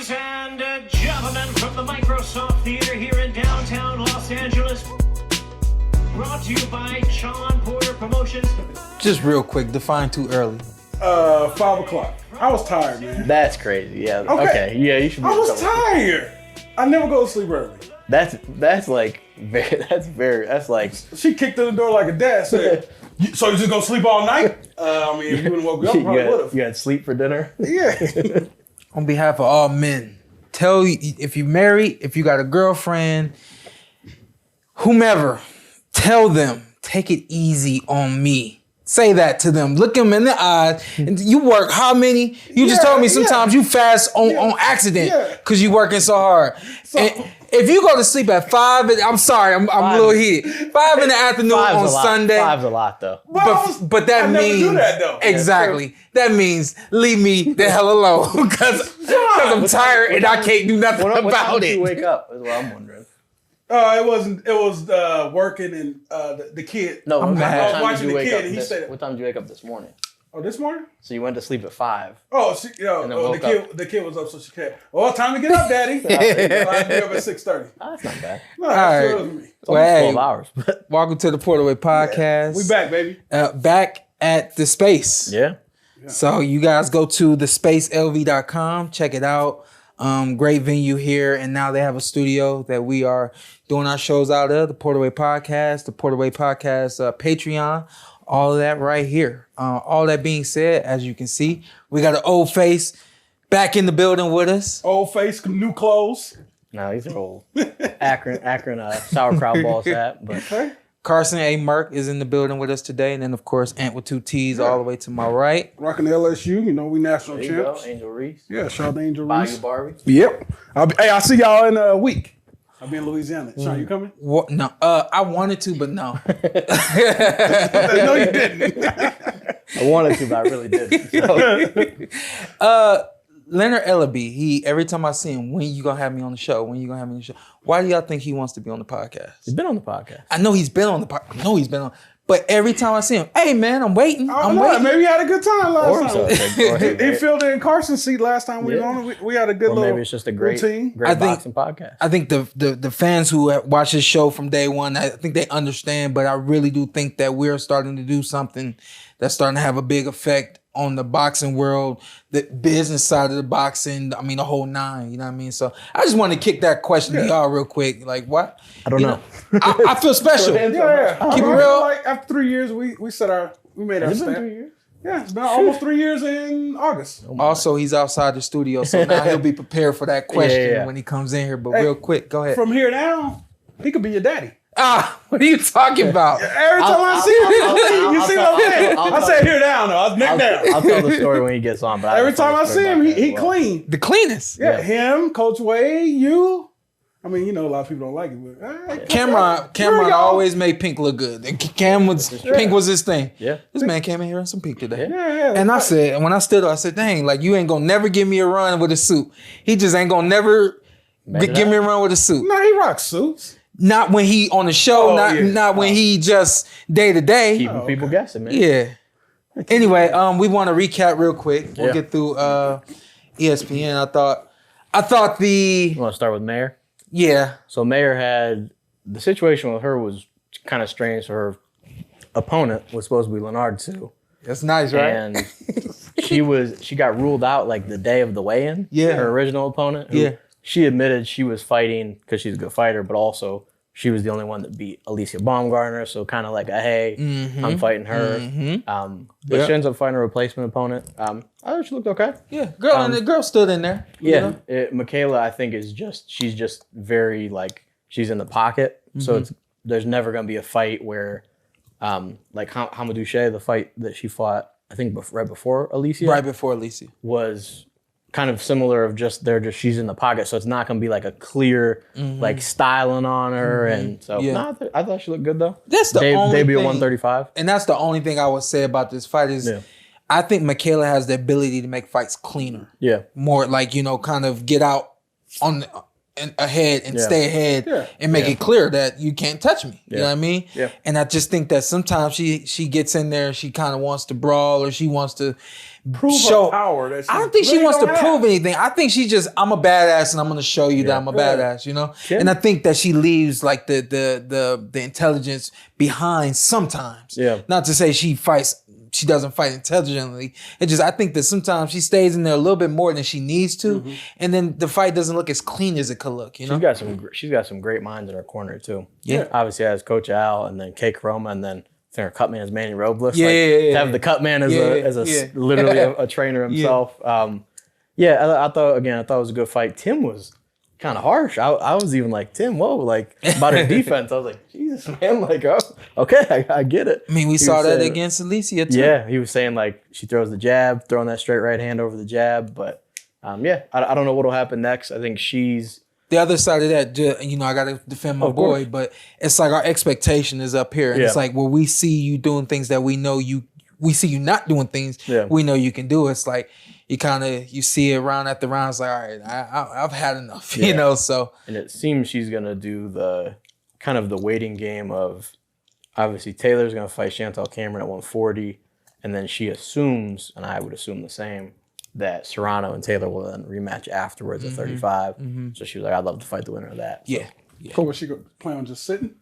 Ladies and gentlemen, from the Microsoft Theater here in downtown Los Angeles, brought to you by Shawn Porter Promotions. Just real quick, define too early. 5 o'clock. I was tired, man. That's crazy. Yeah. Okay. Yeah, you should be. I was tired. I never go to sleep early. That's like that's like. She kicked in the door like a dad said, so you just gonna sleep all night? I mean, if you wouldn't woke up, probably would have. You had sleep for dinner? Yeah. On behalf of all men, tell you if you're married, if you got a girlfriend, whomever, tell them, take it easy on me. Say that to them. Look them in the eyes. And you work how many? You just told me sometimes you fast on accident because you working so hard. So, and if you go to sleep at 5, I'm sorry, I'm a little heated. 5 in the afternoon on Sunday. 5's a lot though. But that means never do that though. Exactly. That means leave me the hell alone because I'm tired and I can't do nothing about what time it. Did you wake up? Is what I'm wondering. It was working and the kid. No, I was watching the kid and he said, what time did you wake up this morning? Oh, this morning? So you went to sleep at 5. Oh, the kid was up, so she kept. Oh, time to get up, Daddy. I'd be up at 6:30. Oh, that's not bad. No, that's what it was me. It's almost 12 hours. Welcome to the PorterWay Podcast. We back, baby. Back at the space. Yeah. So you guys go to thespacelv.com, check it out. Great venue here, and now they have a studio that we are doing our shows out of, the PorterWay Podcast, the PorterWay Podcast Patreon, all of that right here. All that being said, as you can see, we got an old face back in the building with us. Old face, new clothes. No, these are old. Akron sauerkraut ball hat, but Okay. Carson A. Merck is in the building with us today, and then of course Ant with 2 T's all the way to my right. Rocking the LSU, we national there you champs. go, Angel Reese. Yeah, shout out to Angel Bayou Reese. Barbie. Yep. I'll see y'all in a week. I'll be in Louisiana. Sean, you coming? What? No, I wanted to, but no. No, you didn't. I wanted to, but I really didn't. So. Leonard Ellerbe, every time I see him, when you gonna have me on the show? When you gonna have me on the show? Why do y'all think he wants to be on the podcast? He's been on the podcast. I know he's been on the podcast. I know he's been on. But every time I see him, hey man, I'm waiting. I'm know. waiting. Maybe he had a good time last time. He He filled in Carson's seat last time we were on. We had a good little maybe it's just a great routine. boxing podcast. I think the fans who have watched this show from day one, I think they understand. But I really do think that we're starting to do something that's starting to have a big effect on the boxing world, the business side of the boxing, I mean, the whole nine, you know what I mean? So I just want to kick that question to y'all real quick. Like, what? I don't know. I feel special. Yeah. Keep it real. Like after 3 years, we made our Has it been stamp. 3 years? Yeah, it's been almost 3 years in August. Also, he's outside the studio, so now he'll be prepared for that question when he comes in here. But real quick, go ahead. From here down, he could be your daddy. What are you talking about? Every time I see him, you see what I'm saying? I said here down, though. I was neck down. I'll tell the story when he gets on. But Every time I see him, he clean. The cleanest. Yeah, him, Coach Wade, you. I mean, a lot of people don't like it, but Cameron always made Pink look good. Pink was his thing. Yeah. This man came in here in some pink today. Yeah. And I said, when I stood up, I said, dang, like you ain't gonna never give me a run with a suit. He just ain't gonna never give me a run with a suit. No, he rocks suits. Not when he on the show, not when he just day to day. Keeping people guessing, man. Yeah. Anyway, we want to recap real quick. We'll get through ESPN. I thought You want to start with Mayor? Yeah. So Mayor had the situation with her was kind of strange. So her opponent was supposed to be Leonard too. That's nice, right? And she got ruled out like the day of the weigh-in. Yeah. Her original opponent. She admitted she was fighting because she's a good fighter, but also she was the only one that beat Alicia Baumgartner. So kind of like I'm fighting her. But she ends up fighting a replacement opponent. I thought she looked okay. Yeah, and the girl stood in there. Yeah, Michaela, I think she's just very like she's in the pocket. So there's never gonna be a fight where, like Hamadou Shea, the fight that she fought, I think right before Alicia, was kind of similar of just she's in the pocket, so it's not gonna be like a clear like styling on her, and so I thought she looked good though. That's the only debut thing, at 135, and that's the only thing I would say about this fight is I think Michaela has the ability to make fights cleaner. Yeah, more like kind of get out on ahead and stay ahead and make it clear that you can't touch me. You know what I mean? Yeah. And I just think that sometimes she gets in there and she kind of wants to brawl or she wants to prove her power. That I don't think she wants to prove anything. I think she just, I'm a badass and I'm going to show you that I'm a badass, you know? And I think that she leaves like the intelligence behind sometimes. Yeah. Not to say she doesn't fight intelligently. It just, I think that sometimes she stays in there a little bit more than she needs to. And then the fight doesn't look as clean as it could look, you know? She's got some great minds in her corner too. Yeah. Obviously has Coach Al and then K Karoma and then I think her cut man is Manny Robles. To have the cut man as literally a trainer himself. I thought it was a good fight. Tim was kind of harsh. I was even like, Tim, whoa, like about her defense. I was like, Jesus, man, like, oh, okay, I get it. I mean, we saw that against Alicia too. Yeah, he was saying like she throws the jab, throwing that straight right hand over the jab. But I don't know what'll happen next. I think she's the other side of that. You know, I got to defend my boy, but it's like our expectation is up here, and it's like, well, we see you doing things that we know we see you not doing things we know you can do. It's like you see it round after round. It's like, all right, I've had enough, you know. So, and it seems she's gonna do the kind of the waiting game of obviously Taylor's gonna fight Chantal Cameron at 140, and then she assumes, and I would assume the same, that Serrano and Taylor will then rematch afterwards at 35. So she was like, I'd love to fight the winner of that. So. Yeah. So was she plan on just sitting?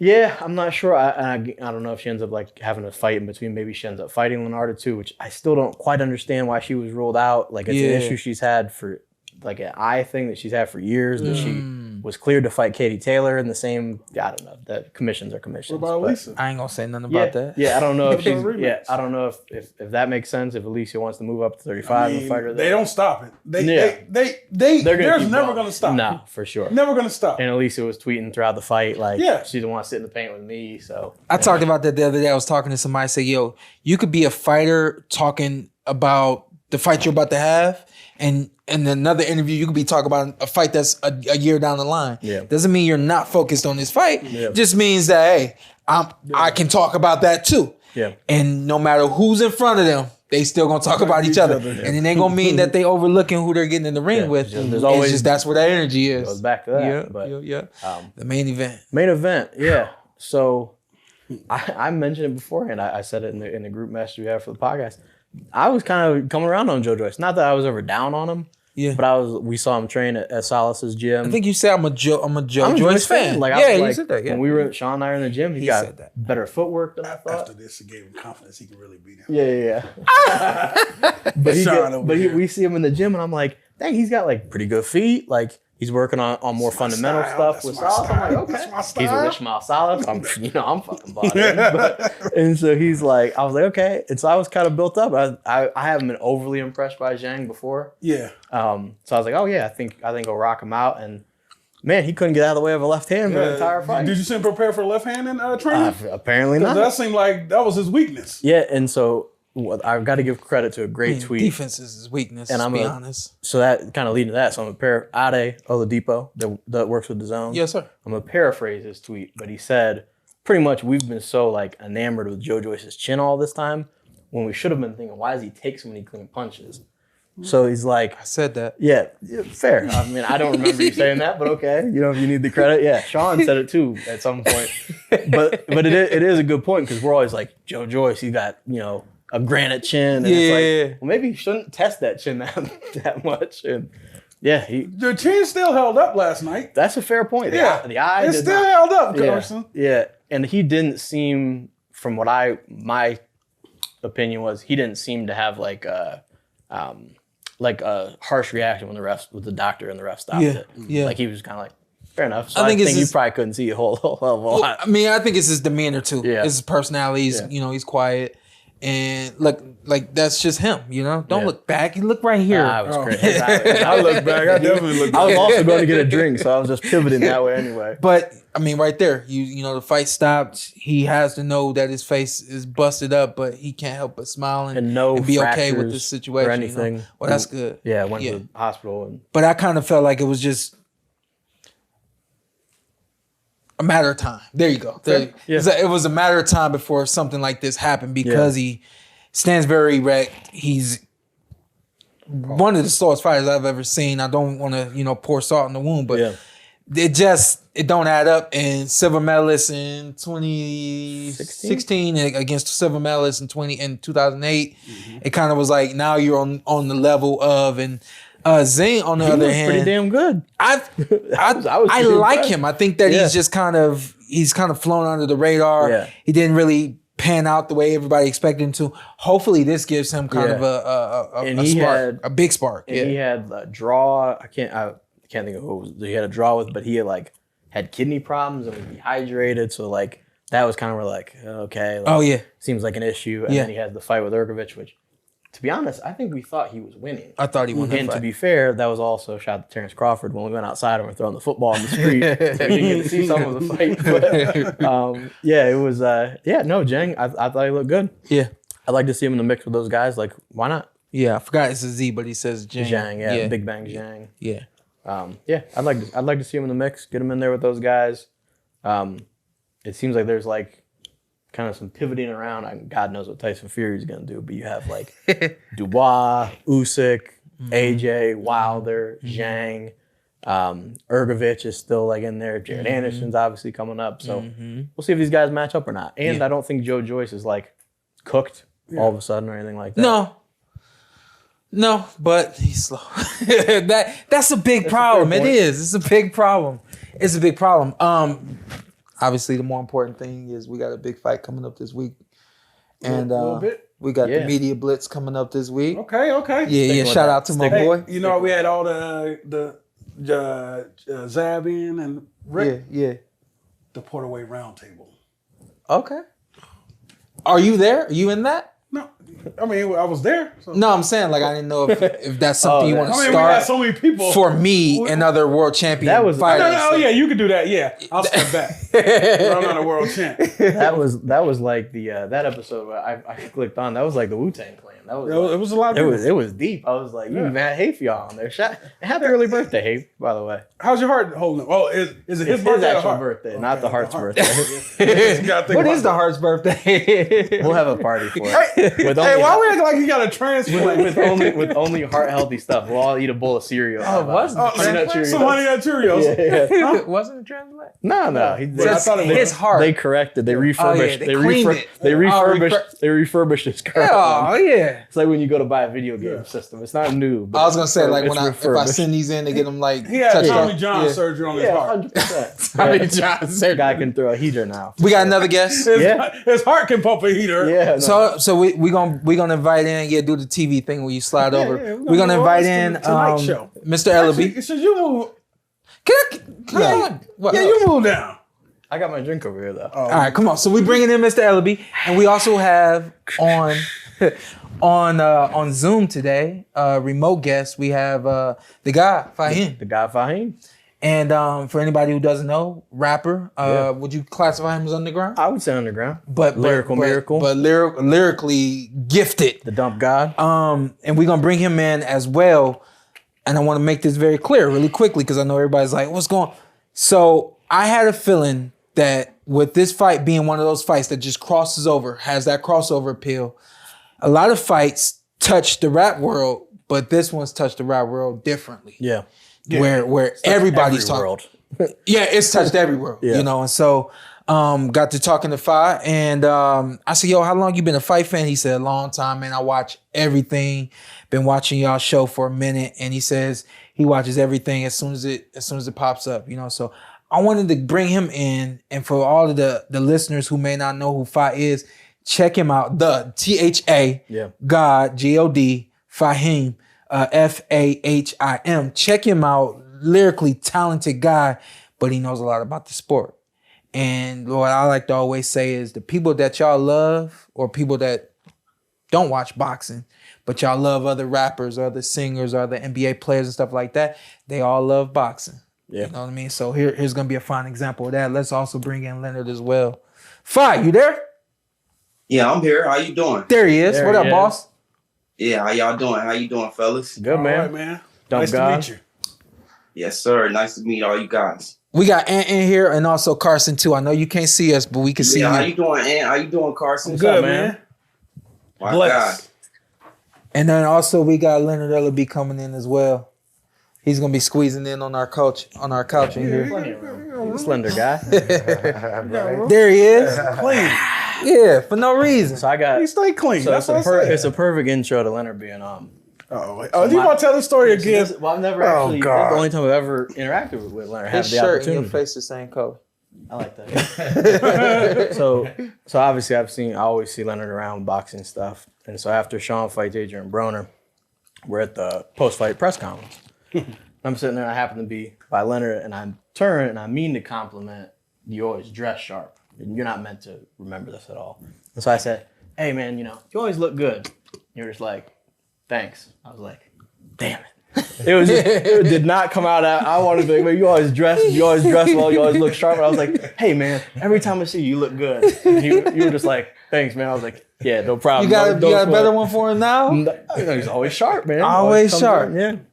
Yeah, I'm not sure. I don't know if she ends up like having a fight in between. Maybe she ends up fighting Leonardo too, which I still don't quite understand why she was ruled out. Like it's an issue she's had for like an eye thing that she's had for years. That she was cleared to fight Katie Taylor in the same. I don't know. The commissions are commissions. What about Alicia? I ain't gonna say nothing about that. Yeah, I don't know if she's. I don't know if that makes sense. If Alicia wants to move up to 35 and fight her, they don't stop it. There's never gonna stop. No, for sure. Never gonna stop. And Alicia was tweeting throughout the fight like, she didn't want to sit in the paint with me. So I talked about that the other day. I was talking to somebody. I said, "Yo, you could be a fighter talking about the fight you're about to have." And in another interview, you could be talking about a fight that's a year down the line. Yeah. Doesn't mean you're not focused on this fight. Yeah. Just means that, hey, I can talk about that too. Yeah. And no matter who's in front of them, they still gonna talk about each other. Yeah. And it ain't gonna mean that they overlooking who they're getting in the ring with. There's always just that's where that energy is. Goes back to that. The main event. Main event, yeah. So I mentioned it beforehand. I said it in the group message we have for the podcast. I was kind of coming around on Joe Joyce. Not that I was ever down on him. Yeah. But we saw him train at Salas's gym. I think you said I'm a Joe Joyce fan. Like, you said that. Yeah. When we were Shawn and I were in the gym, he got better footwork than I thought. After this, it gave him confidence he could really beat him. Yeah. We see him in the gym, and I'm like, dang, he's got like pretty good feet. Like he's working on more fundamental stuff with Salas. I'm like, okay, he's with Ishmael Salas. I'm fucking bought in. And so he's like, I was like, okay. And so I was kind of built up. I haven't been overly impressed by Zhang before. Yeah. So I was like, oh yeah, I think I'll rock him out. And man, he couldn't get out of the way of a left hand the entire fight. Did you see him prepare for left hand in training? Apparently not. That seemed like that was his weakness. Yeah, and so I've got to give credit to a great tweet. Defense is his weakness, to be honest. So that kind of leading to that. So I'm going to Ade Oladipo that works with the zone. Yes, sir. I'm going to paraphrase his tweet, but he said, pretty much we've been so like enamored with Joe Joyce's chin all this time when we should have been thinking, why does he take so many clean punches? So he's like, I said that. Yeah, fair. I mean, I don't remember you saying that, but okay. You know, if you need the credit. Yeah, Shawn said it too at some point. But it is a good point because we're always like, Joe Joyce, he got, a granite chin. And it's like, well, maybe you shouldn't test that chin that much. And the chin still held up last night. That's a fair point. The eye it still held up, Carson. Yeah, and he didn't seem, from what my opinion was, he didn't seem to have like a harsh reaction when the doctor and the ref stopped it. Yeah, like he was kind of like, fair enough. So I think you probably couldn't see a whole hell of a lot. I mean, I think it's his demeanor too. Yeah, it's his personality. He's he's quiet. And look, like that's just him, Don't look back. You look right here. I was crazy. I look back. I definitely look back. I was also going to get a drink, so I was just pivoting that way anyway. But I mean, right there, the fight stopped. He has to know that his face is busted up, but he can't help but smile and be okay with the situation. Or anything. Well, that's good. Yeah, went to the hospital. But I kind of felt like it was just a matter of time. There you go. It was a matter of time before something like this happened because he stands very erect. He's one of the slowest fighters I've ever seen. I don't want to, pour salt in the wound, but it don't add up. And silver medalist in 2016 against silver medalist in 2008. It kind of was like now you're on the level of and Zhang on the other hand, pretty damn good. I like him. I think that he's just kind of flown under the radar. Yeah. He didn't really pan out the way everybody expected him to. Hopefully, this gives him kind of a spark, a big spark. And he had a draw. I can't think of who it was, he had a draw with, but he had kidney problems and was dehydrated. So that was kind of okay. Seems like an issue. And then he had the fight with Ergovich, which, to be honest, I think we thought he was winning. I thought he won that And fight. to be fair, that was also shout out to Terrence Crawford when we went outside and were throwing the football on the street. So we didn't get to see some of the fight. But, it was, Zhang, I thought he looked good. Yeah. I'd like to see him in the mix with those guys. Why not? Yeah, I forgot it's a Z, but he says Zhang. Zhang, Big Bang Zhang. Yeah. I'd like to see him in the mix, get him in there with those guys. It seems like there's kind of some pivoting around. God knows what Tyson Fury's gonna do, but you have Dubois, Usyk, AJ, Wilder, Zhang, Ergovich is still in there. Jared Anderson's obviously coming up, so we'll see if these guys match up or not. And I don't think Joe Joyce is cooked all of a sudden or anything like that. No, but he's slow. That's a big problem. It is. It's a big problem. It's a big problem. Obviously, the more important thing is we got a big fight coming up this week, and we got the media blitz coming up this week. Okay. Yeah. Shout out to my boy. We had all the Zab in and Rick. Yeah. The PorterWay Roundtable. Okay. Are you there? Are you in that? No, I mean I was there. So. No, I'm saying I didn't know if that's something you want to start. We got so many people for me and other world champion fighters. No, you could do that. Yeah, I'll step back. I'm not a world champ. That was the that episode where I clicked on. That was the Wu-Tang Clan. That was it was a lot. It was deep. I was like, you Matt Hafe y'all on there. Happy early birthday, Hafe, by the way. How's your heart holding up? Oh, is it his birthday? His actual birthday, not the Heart's birthday. What is the Heart's birthday? We'll have a party for it. Why we act like you got a transplant? with only heart healthy stuff. We'll all eat a bowl of cereal. Oh, wasn't some Honey Nut Cheerios? Yeah. Wasn't a transplant? No. His heart. They corrected. They refurbished. They cleaned it. They refurbished his car. Oh yeah. It's like when you go to buy a video game system. It's not new. But I was gonna say if I send these in to get them he had Tommy John surgery on his heart. 100%. Tommy John surgery. Guy can throw a heater now. We got another guest. His heart can pump a heater. Yeah. No. So we gonna invite in. Do the TV thing where you slide over. We're gonna invite in Mr. Ellerbe. Actually, you move. Come on. Yeah, you move down. I got my drink over here though. All right, come on. So we bringing in Mr. Ellerbe, and we also have on Zoom today, remote guest. We have Tha God Fahim. Tha God Fahim. And for anybody who doesn't know, rapper. Would you classify him as underground? I would say underground. But miracle. But lyrically gifted. The dump god. And we're gonna bring him in as well. And I want to make this very clear really quickly because I know everybody's like, what's going on? So I had a feeling that with this fight being one of those fights that just crosses over, has that crossover appeal, a lot of fights touch the rap world, but this one's touched the rap world differently. Yeah. Where everybody's talking. Yeah, it's touched every world, and so got to talking to Phi, and I said, yo, how long you been a fight fan? He said, a long time, man. I watch everything. Been watching y'all show for a minute, and he says he watches everything as soon as it pops up, So I wanted to bring him in, and for all of the listeners who may not know who Phi is, check him out. The THA God God Fahim. Fahim. Check him out. Lyrically talented guy, but he knows a lot about the sport. And what I like to always say is the people that y'all love, or people that don't watch boxing, but y'all love other rappers or other singers or other NBA players and stuff like that, they all love boxing. Yeah. You know what I mean? So here's gonna be a fine example of that. Let's also bring in Leonard as well. Phi, you there? Yeah, I'm here. How you doing? There he is. What up, boss? Yeah, how y'all doing? How you doing, fellas? Good, man. All right, man. Nice to meet you. Yes, sir. Nice to meet all you guys. We got Ant in here and also Carson too. I know you can't see us, but we can see you. How you doing, Ant? How you doing, Carson? I'm good, man. My God. And then also we got Leonard Ellerbe coming in as well. He's gonna be squeezing in on our couch in here. Plenty of room. Slender guy. There he is. Clean. Yeah, for no reason. So I got. He stay clean. So That's what I said. it's a perfect intro to Leonard being you want to tell the story again? Well, I've never actually. God. That's the only time I've ever interacted with Leonard. Have His the shirt and opportunity. your face the same color. I like that. so obviously I always see Leonard around boxing stuff. And so after Shawn fights Adrian Broner, we're at the post-fight press conference. I'm sitting there, I happen to be by Leonard, and I turn and I mean to compliment, you always dress sharp. And you're not meant to remember this at all. And so I said, hey man, you always look good. You're just like, thanks. I was like, damn it. It did not come out. I wanted to be like, man, you always dress well, you always look sharp. And I was like, hey man, every time I see you, you look good. And you were just like, thanks man. I was like, yeah, no problem. You got a better one for him now? He's always sharp, man. Always sharp. In,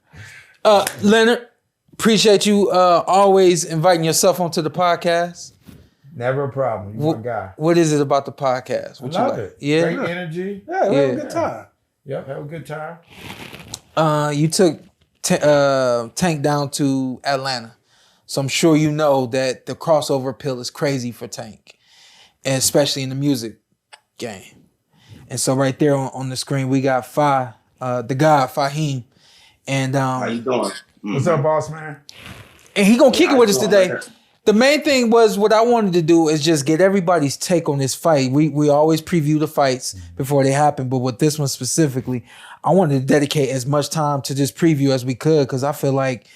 yeah. Leonard, appreciate you always inviting yourself onto the podcast. Never a problem. You're my guy. What is it about the podcast? What I love you like? it. Yeah. Great energy. Yeah, we have a good time. Yep, have a good time. You took Tank down to Atlanta. So I'm sure you know that the crossover appeal is crazy for Tank, and especially in the music game. And so right there on the screen, we got Tha God Fahim. And How you doing? What's up, boss man? and he gonna kick it with us doing, today. man? The main thing was what I wanted to do is just get everybody's take on this fight. We always preview the fights before they happen, but with this one specifically, I wanted to dedicate as much time to this preview as we could because I feel like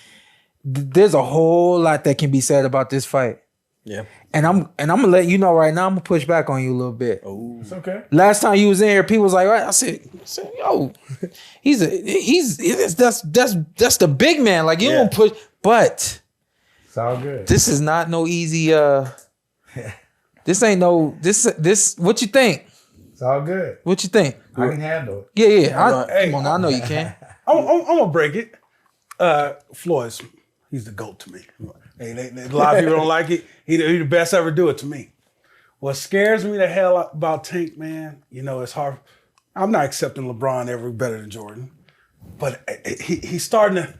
there's a whole lot that can be said about this fight. Yeah. And I'm gonna let you know right now. I'm gonna push back on you a little bit. Oh. It's okay. Last time you was in here, people was like, right? I said, yo, that's the big man. Like you don't push, but. It's all good. This is not no easy. This ain't no. This. What you think? It's all good. What you think? I can handle it. Yeah. Hey. Come on, I know you can. I'm gonna break it. Floyd's, he's the GOAT to me. Hey, a lot of people don't like it. He the best ever do it to me. What scares me the hell about Tank, man, it's hard. I'm not accepting LeBron ever better than Jordan, but he's starting to.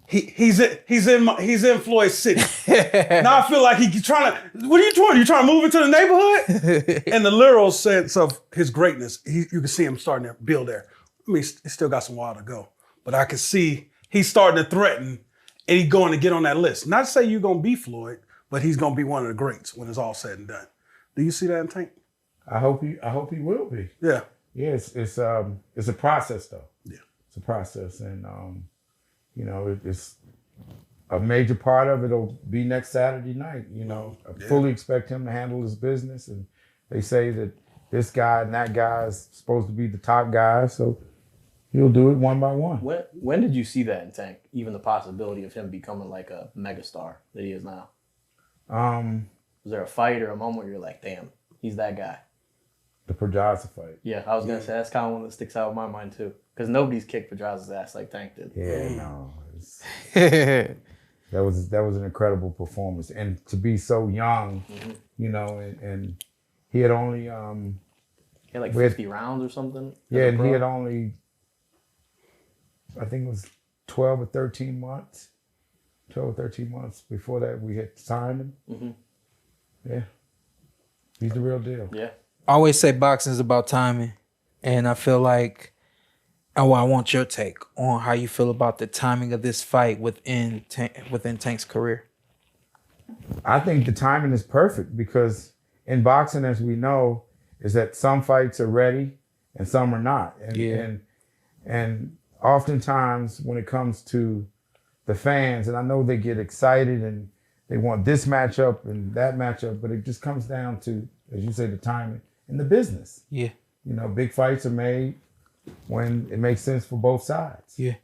He's in Floyd City. Now I feel like he's trying to. What are you doing? You trying to move into the neighborhood? In the literal sense of his greatness, you can see him starting to build there. I mean, he's still got some while to go, but I can see he's starting to threaten, and he's going to get on that list. Not to say you're going to be Floyd, but he's going to be one of the greats when it's all said and done. Do you see that in Tank? I hope he will be. Yeah. Yeah, it's a process though. Yeah. It's a process, and it's a major part of it'll be next Saturday night. I fully expect him to handle his business, and they say that this guy and that guy is supposed to be the top guy, so he'll do it one by one. When did you see that in Tank? Even the possibility of him becoming like a megastar that he is now. Was there a fight or a moment where you're like, damn, he's that guy? The Pedraza fight. Yeah, I was gonna say that's kind of one that sticks out in my mind too, because nobody's kicked Pedraza's ass like Tank did. Yeah, no. That was an incredible performance, and to be so young, and he had only He had like 50 rounds or something. Yeah, and he had only, I think it was 12 or 13 months. 12 or 13 months before that we had signed him. Mm-hmm. Yeah, he's the real deal. Yeah. I always say boxing is about timing, and I feel like. I want your take on how you feel about the timing of this fight within Tank's career. I think the timing is perfect because in boxing, as we know, is that some fights are ready and some are not. And oftentimes when it comes to the fans, and I know they get excited and they want this matchup and that matchup, but it just comes down to, as you say, the timing and the business. Yeah. Big fights are made when it makes sense for both sides. Yeah.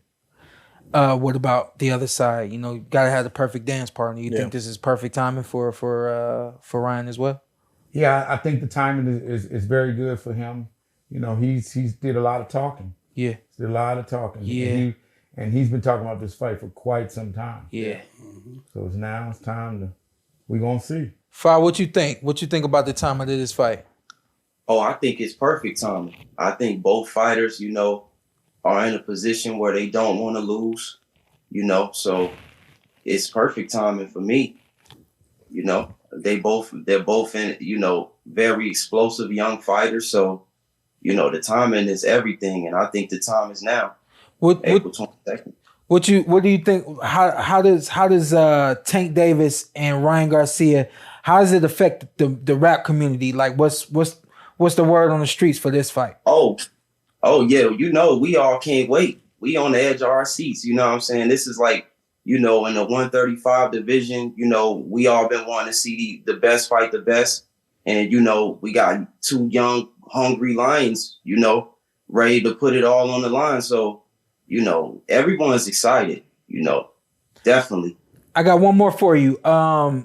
What about the other side? You gotta have the perfect dance partner. You think this is perfect timing for Ryan as well? Yeah, I think the timing is very good for him. He's did a lot of talking. Yeah. He's did a lot of talking. Yeah. And he's been talking about this fight for quite some time. Yeah. So it's time we're gonna see. Tha, what you think? What you think about the timing of this fight? Oh, I think it's perfect timing. I think both fighters, are in a position where they don't want to lose, you know, so it's perfect timing for me. You know, they're both in, you know, very explosive young fighters. So, you know, the timing is everything. And I think the time is now. April 22nd. What do you think? How does Tank Davis and Ryan Garcia, how does it affect the rap community? Like what's the word on the streets for this fight? Oh yeah, you know, we all can't wait. We on the edge of our seats, you know what I'm saying? This is like, you know, in the 135 division, you know, we all been wanting to see the best fight the best. And, you know, we got two young, hungry lions, you know, ready to put it all on the line. So, you know, everyone's excited, you know, definitely. I got one more for you. A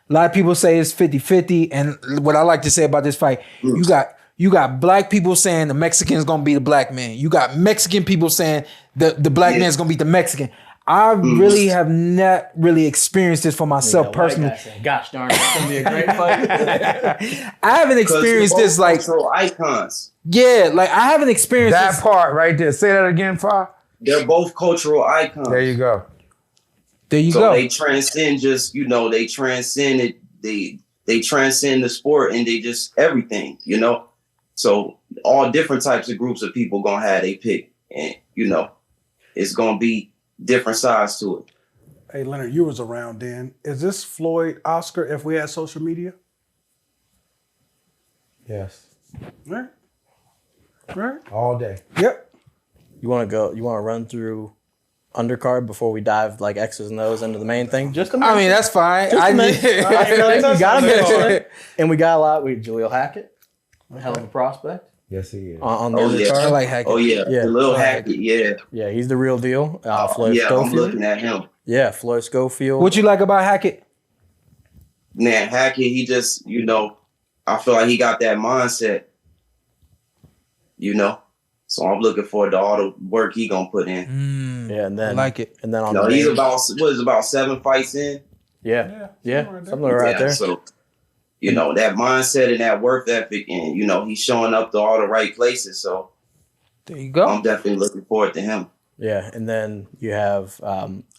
lot of people say it's 50-50. And what I like to say about this fight, you got black people saying the Mexican's gonna be the black man. You got Mexican people saying the black man's gonna beat the Mexican. I really have not really experienced this for myself personally. Gosh darn, it's gonna be a great fight. I haven't experienced this like icons. Yeah, like I haven't experienced that this. part right there. Say that again, Fa. They're both cultural icons. There you go. There you so go. They transcend just, you know, they transcend it. They transcend the sport and they just everything, you know. So all different types of groups of people gonna have they pick, and you know, it's gonna be different sides to it. Hey Leonard, you was around then. Is this Floyd Oscar if we had social media? Yes. Right. Right. All day. Yep. You want to run through undercard before we dive like X's and O's into the main thing? Just a minute. I mean, that's fine. I feel like we got to mention it. And we got a lot. Jaleel Hackett, hell of a prospect. Yes, he is. On the other I card. like Hackett. Oh yeah, Yeah. the little Hackett, yeah. Yeah, he's the real deal. Floyd Yeah, Schofield. I'm looking at him. Yeah, Floyd Schofield. What you like about Hackett? Man, Hackett, he just, you know, I feel like he got that mindset, you know. So I'm looking forward to all the work he gonna put in. Yeah, and then I like it. And then on No, the he's main- about 7 fights in. Yeah, somewhere something right Yeah, there. so, you know, that mindset and that work ethic, and, you know, he's showing up to all the right places. So There you go. I'm definitely looking forward to him. Yeah, and then you have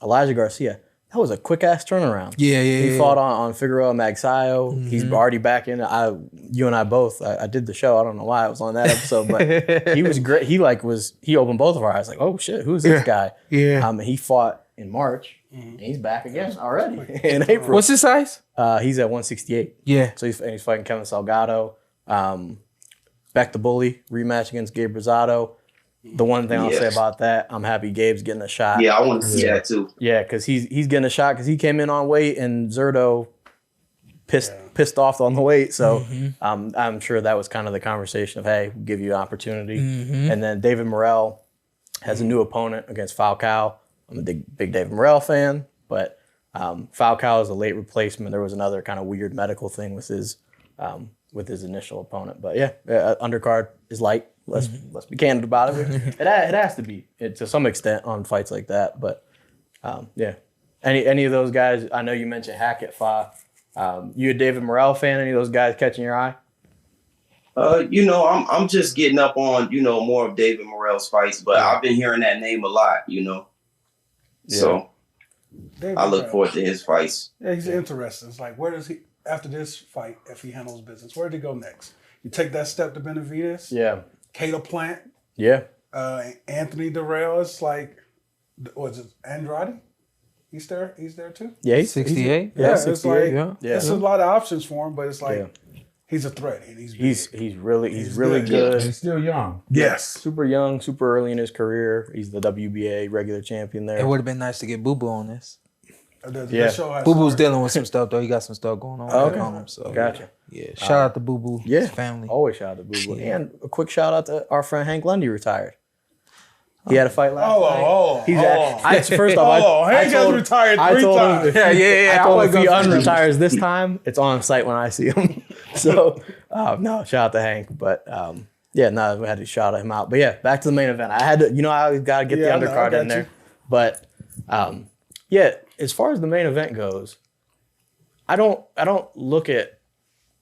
Elijah Garcia. That was a quick ass turnaround. Yeah. He fought on Figueroa Magsayo. He's already back in. You and I both. I did the show. I don't know why I was on that episode, but he was great. He opened both of our eyes. Like, oh shit, who's this guy? Yeah. He fought in March. And he's back again already in April. What's his size? He's at 168. Yeah. So he's fighting Kevin Salgado. Beck the Bully rematch against Gabe Rosado. The one thing I'll say about that, I'm happy Gabe's getting a shot. Yeah, I want to see that too. Yeah, because he's getting a shot because he came in on weight and Zerto pissed off on the weight. So I'm sure that was kind of the conversation of, hey, we'll give you an opportunity. And then David Morrell has a new opponent against Falcao. I'm a big David Morrell fan, but Falcao is a late replacement. There was another kind of weird medical thing with his initial opponent. But yeah, undercard is light. Let's be candid about it. It has to be to some extent on fights like that. But yeah, any of those guys. I know you mentioned Hackett, Fa. You a David Morrell fan? Any of those guys catching your eye? You know, I'm just getting up on, you know, more of David Morrell's fights, but I've been hearing that name a lot, you know. Yeah. So I look forward to his fights. Yeah, he's interesting. It's like, where does he, after this fight, if he handles business, where did he go next? You take that step to Benavidez? Yeah. Cato Plant? Yeah. Anthony Durrell is like, was it Andrade? He's there too? Yeah, he's 68. Yeah, 68. it's like, Yeah. there's a lot of options for him, but it's like, he's a threat. And he's really good. He's still young. Yes. Super young, super early in his career. He's the WBA regular champion there. It would have been nice to get Boo Boo on this. Boo Boo's dealing with some stuff though. He got some stuff going on. Okay. So Gotcha. Yeah. Shout out to Boo Boo. Yeah. His family. Always shout out to Boo Boo. And a quick shout out to our friend Hank Lundy retired. He had a fight last night. First off, Hank has retired 3 times. I told him if he unretires this time, it's on site when I see him. So, no, shout out to Hank. But, we had to shout him out. But, yeah, back to the main event. I had to, I got to get the undercard in there. But, as far as the main event goes, I don't look at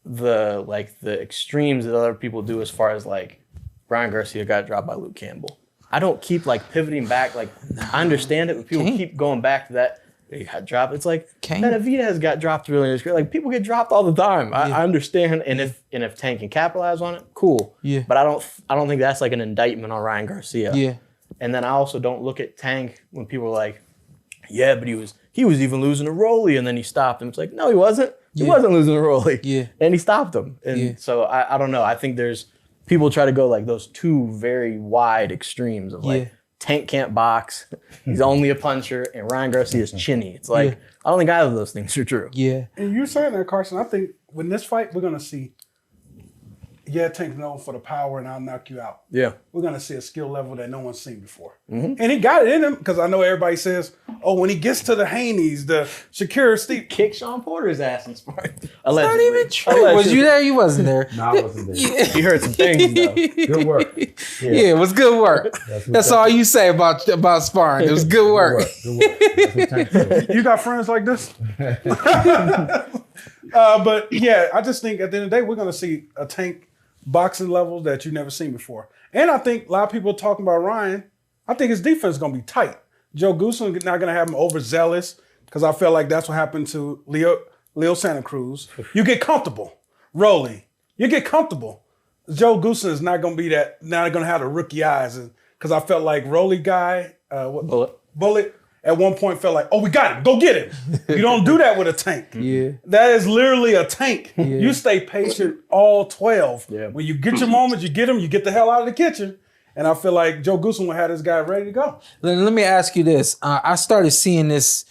the extremes that other people do as far as, Ryan Garcia got dropped by Luke Campbell. I don't keep like pivoting back. Like I understand it, but people keep going back to that. He got dropped. It's like Benavidez got dropped really in his career. Like people get dropped all the time. I understand, and if Tank can capitalize on it, cool. Yeah. But I don't think that's like an indictment on Ryan Garcia. Yeah. And then I also don't look at Tank when people are like, yeah, but he was even losing to Rolly, and then he stopped him. It's like, no, he wasn't. He wasn't losing to Rolly. Yeah. And he stopped him. And so I don't know. I think there's people try to go like those two very wide extremes of like Tank can't box, he's only a puncher, and Ryan Garcia's chinny. It's like I don't think either of those things are true. Yeah. And you're saying that, Carson. I think when this fight, we're gonna see. Yeah, Tank's known for the power, and I'll knock you out. Yeah. We're going to see a skill level that no one's seen before. And he got it in him because I know everybody says, oh, when he gets to the Haneys, the Shakira Steve. Kick Shawn Porter's ass in sparring. It's not even true. Was you there? You wasn't there. No, I wasn't there. He heard some things, though. Good work. Yeah, it was good work. That's all you say about sparring. It was good work. Good work. That's what Tank said. You got friends like this? But yeah, I just think at the end of the day, we're going to see a Tank boxing level that you've never seen before. And I think a lot of people are talking about Ryan. I think his defense is going to be tight. Joe Goosen is not going to have him overzealous because I feel like that's what happened to Leo Santa Cruz. You get comfortable. Rolly, you get comfortable. Joe Goosen is not going to be that, not going to have the rookie eyes. Because I felt like Rolly guy, Bullet, at one point felt like, oh, we got him. Go get him. You don't do that with a Tank. Yeah. That is literally a Tank. Yeah. You stay patient all 12. Yeah. When you get your moment, you get him, you get the hell out of the kitchen. And I feel like Joe Goosen will have this guy ready to go. Let me ask you this. I started seeing this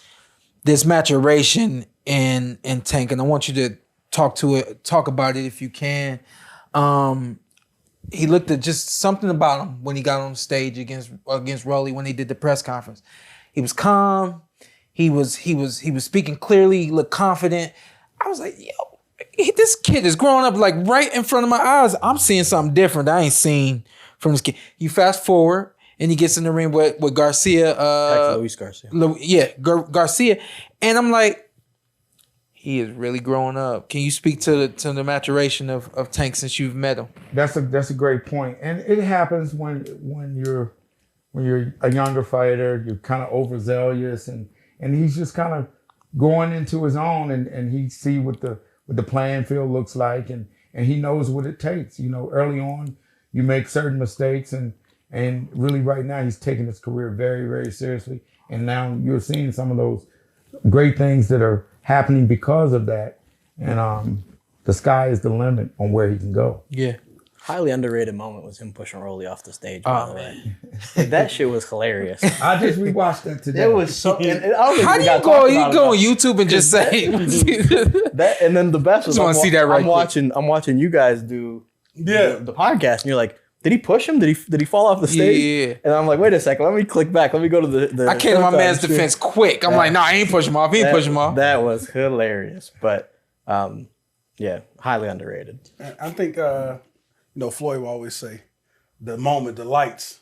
maturation in Tank, and I want you to talk about it if you can. He looked at just something about him when he got on stage against Rolly when they did the press conference. He was calm. He was speaking clearly. He looked confident. I was like, yo, this kid is growing up like right in front of my eyes. I'm seeing something different that I ain't seen from this kid. You fast forward and he gets in the ring with Garcia. Luis Garcia. Garcia. And I'm like, he is really growing up. Can you speak to the maturation of Tank since you've met him? That's a great point. And it happens when you're a younger fighter, you're kind of overzealous, and he's just kind of going into his own, and he see what the playing field looks like, and he knows what it takes. You know, early on, you make certain mistakes, and really right now he's taking his career very, very seriously, and now you're seeing some of those great things that are happening because of that, and the sky is the limit on where he can go. Yeah. Highly underrated moment was him pushing Rolly off the stage, by the way. Like, that shit was hilarious. I just rewatched that today. It was so... How do you go? You go on YouTube and just say... that, and then the best was... I want to see that right quick. I'm watching you guys do the podcast, and you're like, did he push him? Did he fall off the stage? Yeah. And I'm like, wait a second, let me click back. Let me go to the I came to my man's defense quick. I'm like, nah, I ain't push him off. He ain't push him off. That was hilarious. But, yeah, highly underrated. I think... You know, Floyd will always say, the moment, the lights,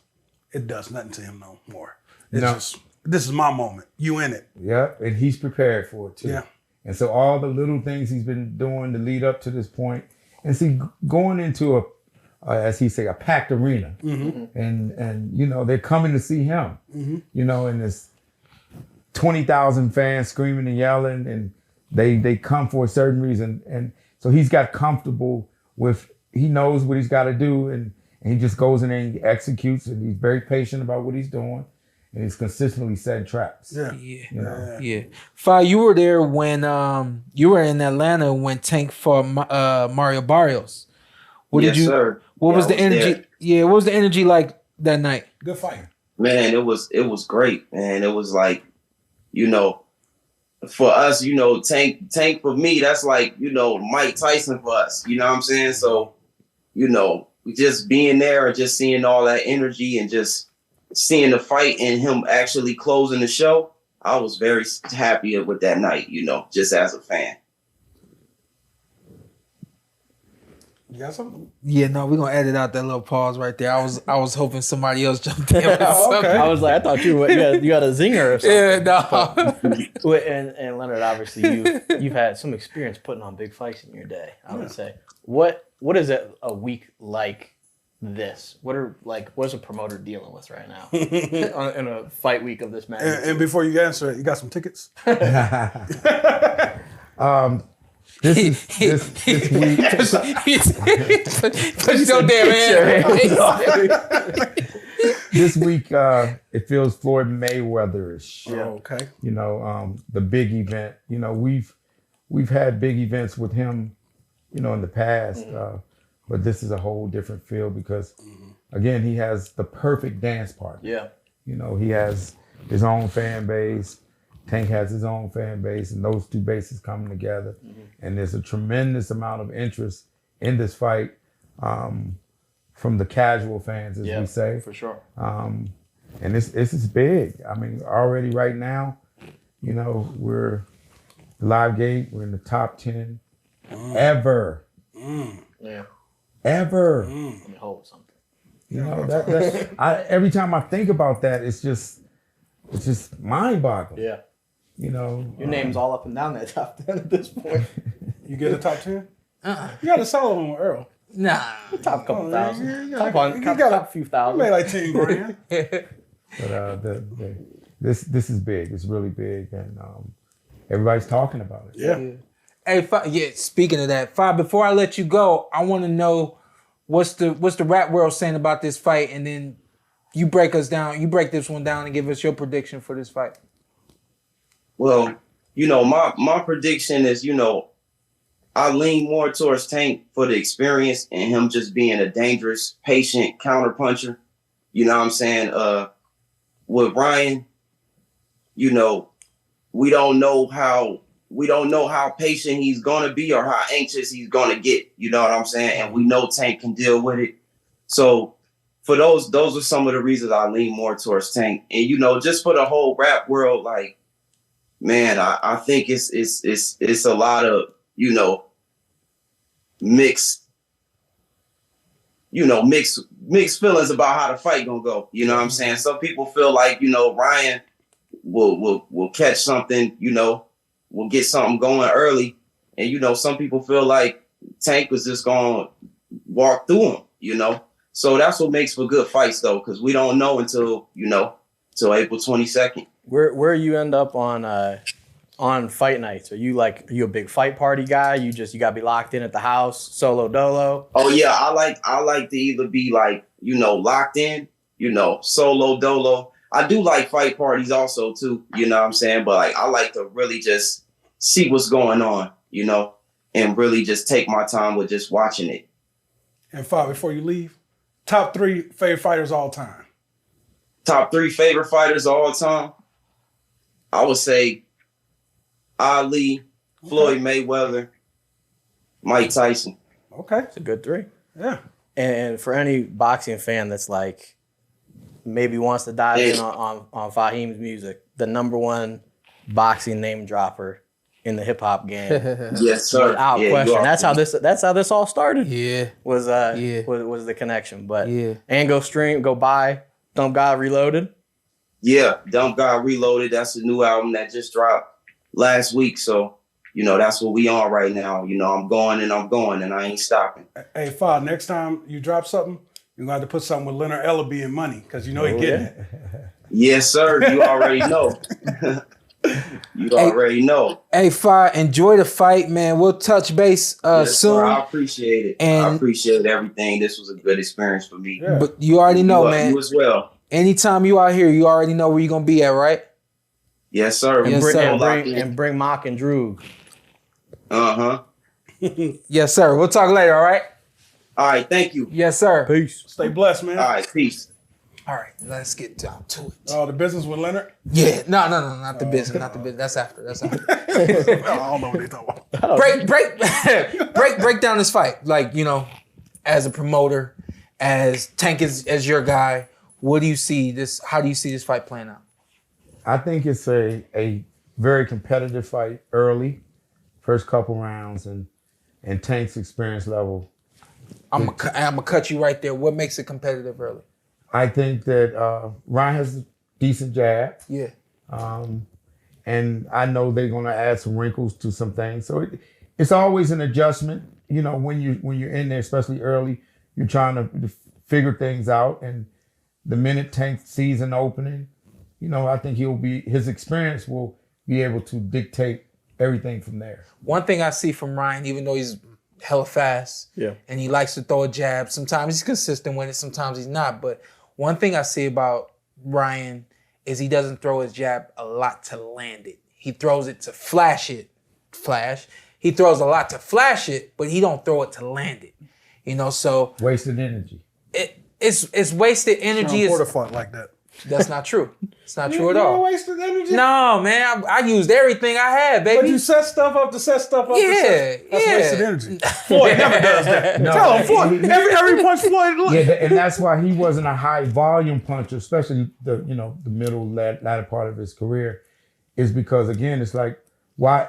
it does nothing to him no more. It's just, this is my moment. You in it. Yeah, and he's prepared for it too. Yeah. And so all the little things he's been doing to lead up to this point, and see, going into as he say, a packed arena, and you know, they're coming to see him. You know, and there's 20,000 fans screaming and yelling, and they come for a certain reason, and so he's got comfortable with. He knows what he's got to do, and he just goes in there and he executes, and he's very patient about what he's doing, and he's consistently setting traps. Yeah. Fi, you were there when you were in Atlanta when Tank fought Mario Barrios. Sir. What was the energy? There. Yeah, what was the energy like that night? Good fight. Man, it was great, man. It was like, you know, for us, you know, Tank for me, that's like, you know, Mike Tyson for us. You know what I'm saying? So, you know, just being there and just seeing all that energy and just seeing the fight and him actually closing the show, I was very happy with that night, you know, just as a fan. You got something? Yeah, no, we're gonna edit out that little pause right there. I was hoping somebody else jumped in. With something. I was like, I thought you got a zinger or something. Yeah, no. And Leonard, obviously you've had some experience putting on big fights in your day. I would say. What is a week like this? What's a promoter dealing with right now in a fight week of this match? And before you answer it, you got some tickets? This week. Push your damn hand. This week, it feels Floyd Mayweather-ish. Yeah. Okay. You know, the big event. You know, we've had big events with him, you know, in the past, but this is a whole different feel because, again, he has the perfect dance partner. Yeah. You know, he has his own fan base. Tank has his own fan base, and those two bases coming together. And there's a tremendous amount of interest in this fight from the casual fans, as we say. For sure. And this is big. I mean, already right now, you know, we're live gate. We're in the top 10 ever. Yeah. Ever. Let me hold something. You know, every time I think about that, it's just mind-boggling. Yeah. You know, Your name's all up and down that top 10 at this point. You get a top 10? You got a solid one with Earl. Nah. Top couple thousand. you Top got top few You thousand. made like 10 grand. but this is big. It's really big, and everybody's talking about it. Yeah. Hey, speaking of that, Fi, before I let you go, I want to know what's the rap world saying about this fight, and then you break this one down and give us your prediction for this fight. Well, you know, my prediction is, you know, I lean more towards Tank for the experience and him just being a dangerous, patient counterpuncher. You know what I'm saying? With Ryan, you know, we don't know how patient he's gonna be or how anxious he's gonna get. You know what I'm saying? And we know Tank can deal with it. So for those are some of the reasons I lean more towards Tank. And you know, just for the whole rap world, like, man, I think it's a lot of, you know, mixed feelings about how the fight gonna go. You know what I'm saying? Some people feel like, you know, Ryan will catch something, you know, will get something going early. And, you know, some people feel like Tank was just gonna walk through him, you know? So that's what makes for good fights, though, because we don't know until April 22nd. Where you end up on fight nights? Are you a big fight party guy? You gotta be locked in at the house, solo dolo? Oh yeah, I like to either be like, you know, locked in, you know, solo dolo. I do like fight parties also too, you know what I'm saying? But like I like to really just see what's going on, you know, and really just take my time with just watching it. And Fi, before you leave, top 3 favorite fighters all time. Top 3 favorite fighters all time. I would say Ali, Floyd Mayweather, Mike Tyson. Okay. It's a good 3. Yeah. And for any boxing fan that's like maybe wants to dive in on Fahim's music, the #1 boxing name dropper in the hip hop game. Yes, sir. Without question. That's how this all started. Yeah. Was the connection. But and go buy Tha God Reloaded. Yeah, Tha God Reloaded. That's a new album that just dropped last week. So, you know, that's what we on right now. You know, I'm going and I ain't stopping. Hey, Fa, next time you drop something, you're going to have to put something with Leonard Ellerbe and Money because you know he getting it. Yes, sir. You already know. Already know. Hey, Fi, enjoy the fight, man. We'll touch base Yes, soon. sir, I appreciate it. And I appreciate everything. This was a good experience for me. Yeah. But you already know, man. You as well. Anytime you out here, you already know where you're going to be at, right? Yes, sir. Yes, sir. And bring Mock and Drew. Uh-huh. Yes, sir. We'll talk later, all right? All right, thank you. Yes, sir. Peace. Stay blessed, man. All right, peace. All right, let's get down to it. The business with Leonard? Yeah, no, not the business, not the business. That's after. I don't know what they're talking about. break down this fight. Like, you know, as a promoter, as Tank as your guy, what do you see this? How do you see this fight playing out? I think it's a very competitive fight early, first couple rounds, and Tank's experience level. I'm gonna cut you right there. What makes it competitive early? I think that Ryan has a decent jab. Yeah. And I know they're going to add some wrinkles to some things. So it's always an adjustment. You know, when you're in there, especially early, you're trying to figure things out. And the minute Tank sees an opening, I think his experience will be able to dictate everything from there. One thing I see from Ryan, even though he's hella fast and he likes to throw a jab, sometimes he's consistent with it, sometimes he's not. But one thing I see about Ryan is he doesn't throw his jab a lot to land it. He throws it to flash. He throws a lot to flash it, but he don't throw it to land it. So wasted energy. It's wasted energy. Shawn Porter fought like that. That's not true. It's not true at all. Wasted energy? No, man. I used everything I had, baby. But you set stuff up to set stuff up. Yeah, That's yeah. wasted energy. Floyd never does that. No, Tell him, Floyd. Every punch Floyd. Yeah, and that's why he wasn't a high volume puncher, especially the middle latter part of his career, is because again, it's like why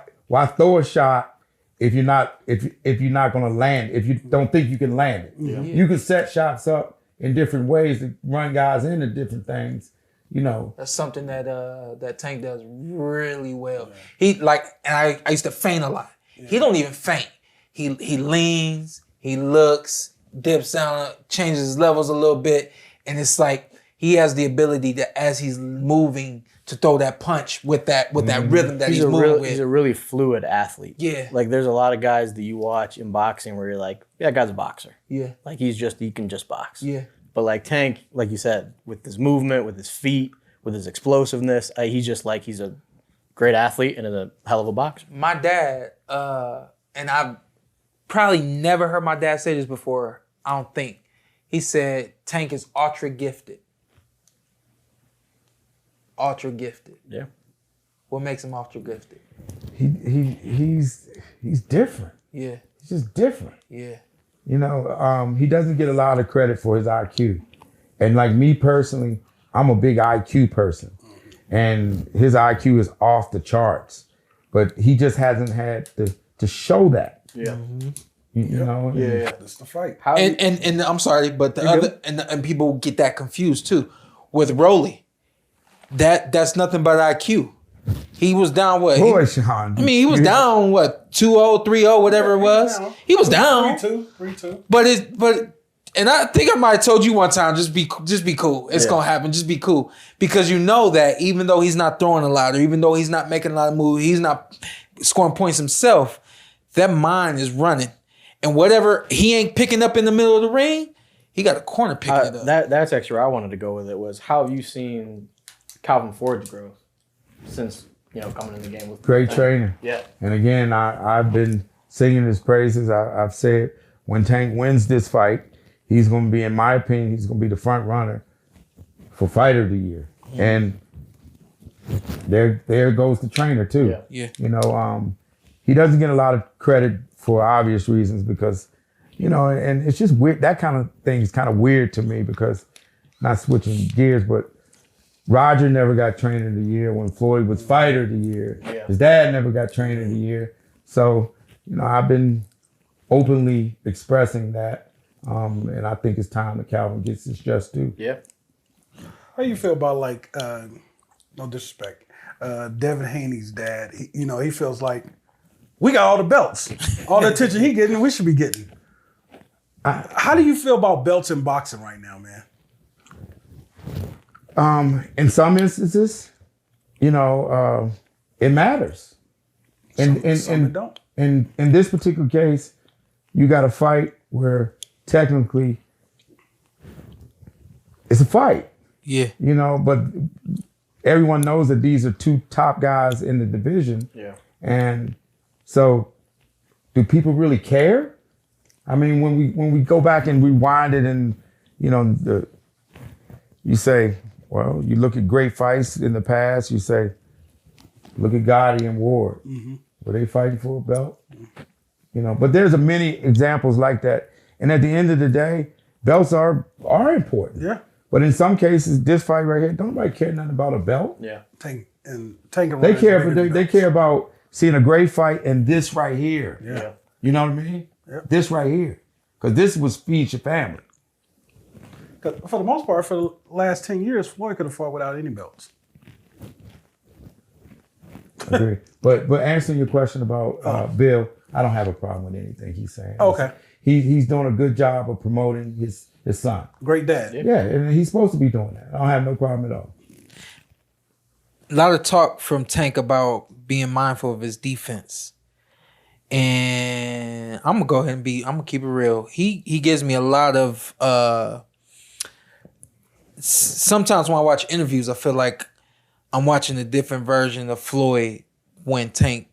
throw a shot if you're not going to land, if you don't think you can land it. Yeah. You can set shots up in different ways to run guys into different things. That's something that Tank does really well. He and I used to feint a lot. Yeah. He don't even feint. He leans, he looks, dips down, changes his levels a little bit, and it's like he has the ability to, as he's moving, to throw that punch with that rhythm that he's moving with. He's a really fluid athlete. Yeah. Like there's a lot of guys that you watch in boxing where you're like, yeah, that guy's a boxer. Yeah. Like he can just box. Yeah. But like Tank, like you said, with his movement, with his feet, with his explosiveness, he's a great athlete and a hell of a boxer. My dad, and I've probably never heard my dad say this before, I don't think. He said Tank is ultra gifted. Ultra gifted. Yeah. What makes him ultra gifted? He's different. Yeah. He's just different. Yeah. He doesn't get a lot of credit for his IQ. And like me personally, I'm a big IQ person. And his IQ is off the charts. But he just hasn't had to show that. Yeah. Mm-hmm. Yeah. That's the fight. And I'm sorry, but the other and people get that confused too. With Rolly. That's nothing but IQ. He was down what? Boy, Shawn. He was down what? 2-0, 3-0, whatever it was. He was down. 3-2. And I think I might have told you one time, just be cool. It's gonna happen. Just be cool. Because you know that even though he's not throwing a lot, or even though he's not making a lot of moves, he's not scoring points himself, that mind is running. And whatever he ain't picking up in the middle of the ring, he got a corner picking it up. That's actually where I wanted to go with it was how have you seen Calvin Ford's growth since coming in the game with great trainer. Yeah. And again, I've been singing his praises. I've said when Tank wins this fight, he's going to be, in my opinion, he's going to be the front runner for Fighter of the Year. Mm-hmm. And there goes the trainer too. Yeah. He doesn't get a lot of credit for obvious reasons because, and it's just weird. That kind of thing is kind of weird to me because, not switching gears, but Roger never got Trainer of the Year when Floyd was Fighter of the Year. Yeah. His dad never got Trainer of the Year. So, I've been openly expressing that. And I think it's time that Calvin gets his just due. Yeah. How you feel about no disrespect, Devin Haney's dad? He feels like we got all the belts, all the attention he getting, we should be getting. How do you feel about belts in boxing right now, man? In some instances, it matters. Some don't. In this particular case, you got a fight where technically it's a fight. Yeah. But everyone knows that these are two top guys in the division. Yeah. And so do people really care? When we go back and rewind it and, you say, well, you look at great fights in the past, you say, look at Gotti and Ward. Mm-hmm. Were they fighting for a belt? But there's many examples like that. And at the end of the day, belts are important. Yeah. But in some cases, this fight right here, don't nobody care nothing about a belt. Yeah. Tank They care about seeing a great fight and this right here. Yeah. You know what I mean? Yeah. This right here. Because this was feed your family. For the most part, for the last 10 years, Floyd could have fought without any belts. Agree. But answering your question about Bill, I don't have a problem with anything he's saying. Okay. He's doing a good job of promoting his son. Great dad. Yeah, and he's supposed to be doing that. I don't have no problem at all. A lot of talk from Tank about being mindful of his defense. And I'm gonna go ahead and I'm gonna keep it real. He gives me a lot of sometimes when I watch interviews, I feel like I'm watching a different version of Floyd when Tank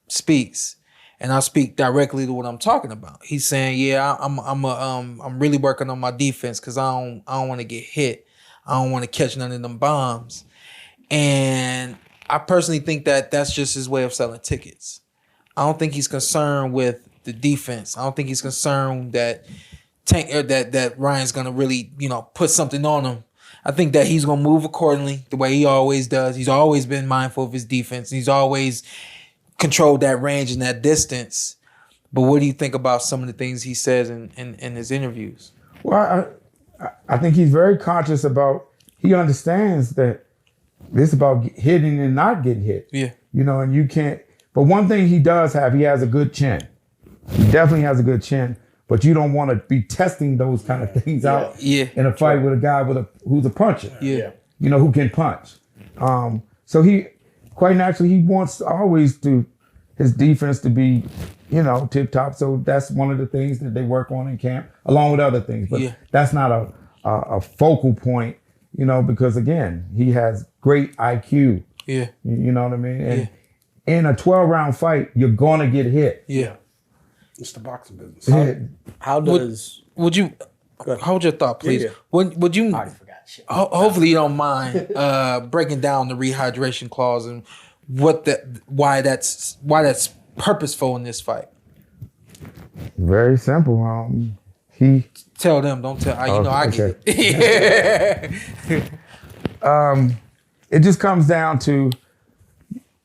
speaks. And I speak directly to what I'm talking about. He's saying, "Yeah, I'm really working on my defense because I don't want to get hit. I don't want to catch none of them bombs." And I personally think that that's just his way of selling tickets. I don't think he's concerned with the defense. I don't think he's concerned that that Ryan's gonna really, put something on him. I think that he's gonna move accordingly the way he always does. He's always been mindful of his defense. He's always controlled that range and that distance. But what do you think about some of the things he says in his interviews? Well, I think he's very conscious about, he understands that this is about hitting and not getting hit. Yeah. And you can't, but one thing he does have, he has a good chin. He definitely has a good chin, but you don't want to be testing those kind of things out in a fight with a guy who's a puncher. Yeah. Who can punch. So he, quite naturally, he wants always his defense to be, tip top. So that's one of the things that they work on in camp, along with other things. But that's not a focal point, because again, he has great IQ. Yeah. You know what I mean? And in a 12-round fight, you're gonna get hit. Yeah. It's the boxing business. How does would you hold your thought, please? Yeah. Would you? I already forgot shit. Hopefully you don't mind breaking down the rehydration clause and why that's purposeful in this fight. Very simple. Tell them, don't tell. I get it. It just comes down to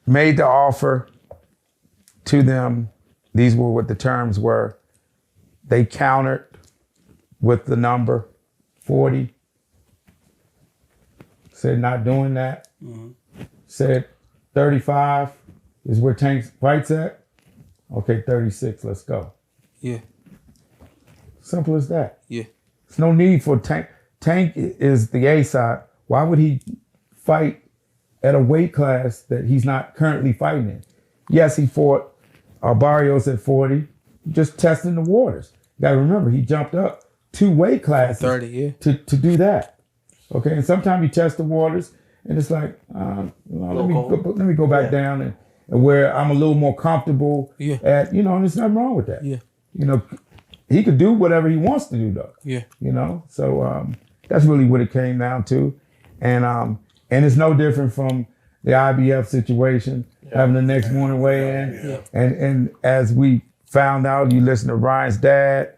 made the offer to them. These were what the terms were. They countered with the number 40. Said not doing that. Mm-hmm. Said 35 is where Tank's fight's at. Okay, 36, let's go. Yeah. Simple as that. Yeah. There's no need for Tank. Tank is the A side. Why would he fight at a weight class that he's not currently fighting in? Yes, he fought Barrios at 40, just testing the waters. You gotta remember, he jumped up 2 weight classes 30, to do that. Okay, and sometimes you test the waters, and it's like, let me go back down and where I'm a little more comfortable at, and there's nothing wrong with that. Yeah. He could do whatever he wants to do though. Yeah. So that's really what it came down to. And it's no different from the IBF situation, having the next morning weigh in. Yeah. And as we found out, you listen to Ryan's dad,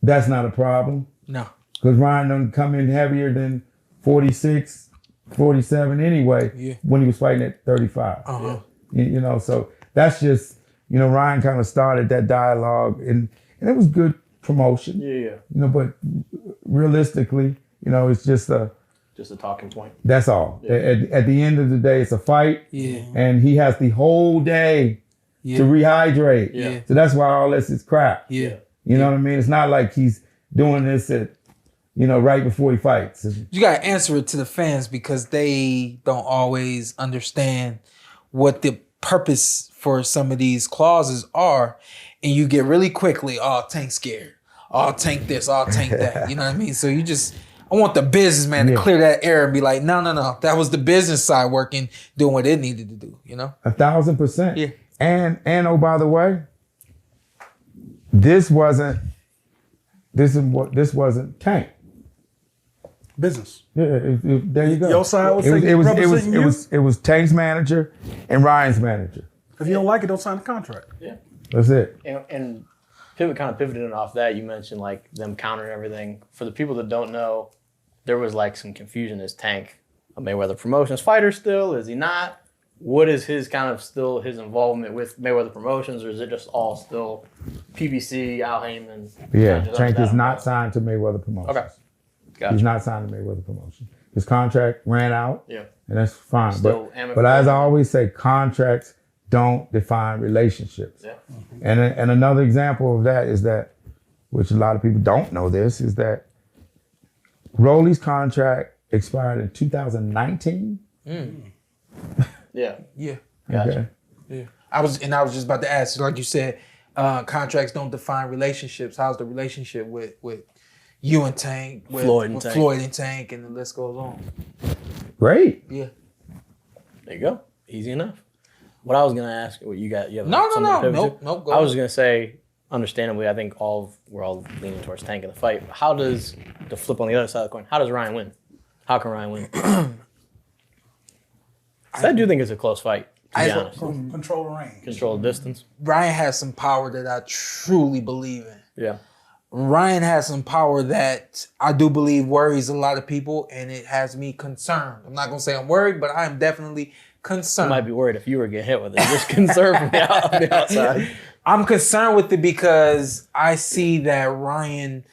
that's not a problem. No. Because Ryan done come in heavier than 46, 47 anyway when he was fighting at 35. Uh-huh. So that's just, Ryan kind of started that dialogue and it was good promotion. Yeah. But realistically, it's just a talking point. That's all. Yeah. At the end of the day, it's a fight. Yeah. And he has the whole day to rehydrate. Yeah. So that's why all this is crap. Yeah. You know what I mean? It's not like he's doing this at, right before he fights. You got to answer it to the fans because they don't always understand what the purpose for some of these clauses are. And you get really quickly, Tank scared. Tank this, Tank that. You know what I mean? So I want the businessman to clear that air and be like, no. That was the business side working, doing what it needed to do, 1,000%. Yeah. And oh, by the way, this wasn't Tank. Business. Yeah, there you go. Your side was it was Tank's manager and Ryan's manager. If you don't like it, don't sign the contract. Yeah. That's it. And pivoting off that, you mentioned like them countering everything. For the people that don't know, there was like some confusion. Is Tank a Mayweather Promotions fighter still? Is he not? What is his his involvement with Mayweather Promotions, or is it just all still PBC, Al Heyman? Yeah, Tank is not signed to Mayweather Promotions. Okay. Gotcha. He's not signed to Mayweather Promotions. His contract ran out. Yeah. And that's fine. Still but as I always say, contracts don't define relationships. Yeah. And another example of that is that, which a lot of people don't know this, is that Rolly's contract expired in 2019. Yeah. Yeah. Gotcha. Okay. Yeah. I was just about to ask, like you said, contracts don't define relationships. How's the relationship with you and Tank, with Floyd and Tank, and the list goes on? Great. Yeah. There you go. Easy enough. What I was gonna ask, what you got? You have No. something to pivot to? Nope. Go I was ahead. gonna say, understandably, I think we're all leaning towards Tank in the fight. How does the flip on the other side of the coin? How does Ryan win? How can Ryan win? I do think it's a close fight. To be honest, Control the range. control the distance. Ryan has some power that I truly believe in. Yeah. Ryan has some power that I do believe worries a lot of people, and it has me concerned. I'm not gonna say I'm worried, but I am definitely I concerned. might be worried if you were getting hit with it. Just concerned from the outside. I'm concerned with it because I see that Ryan.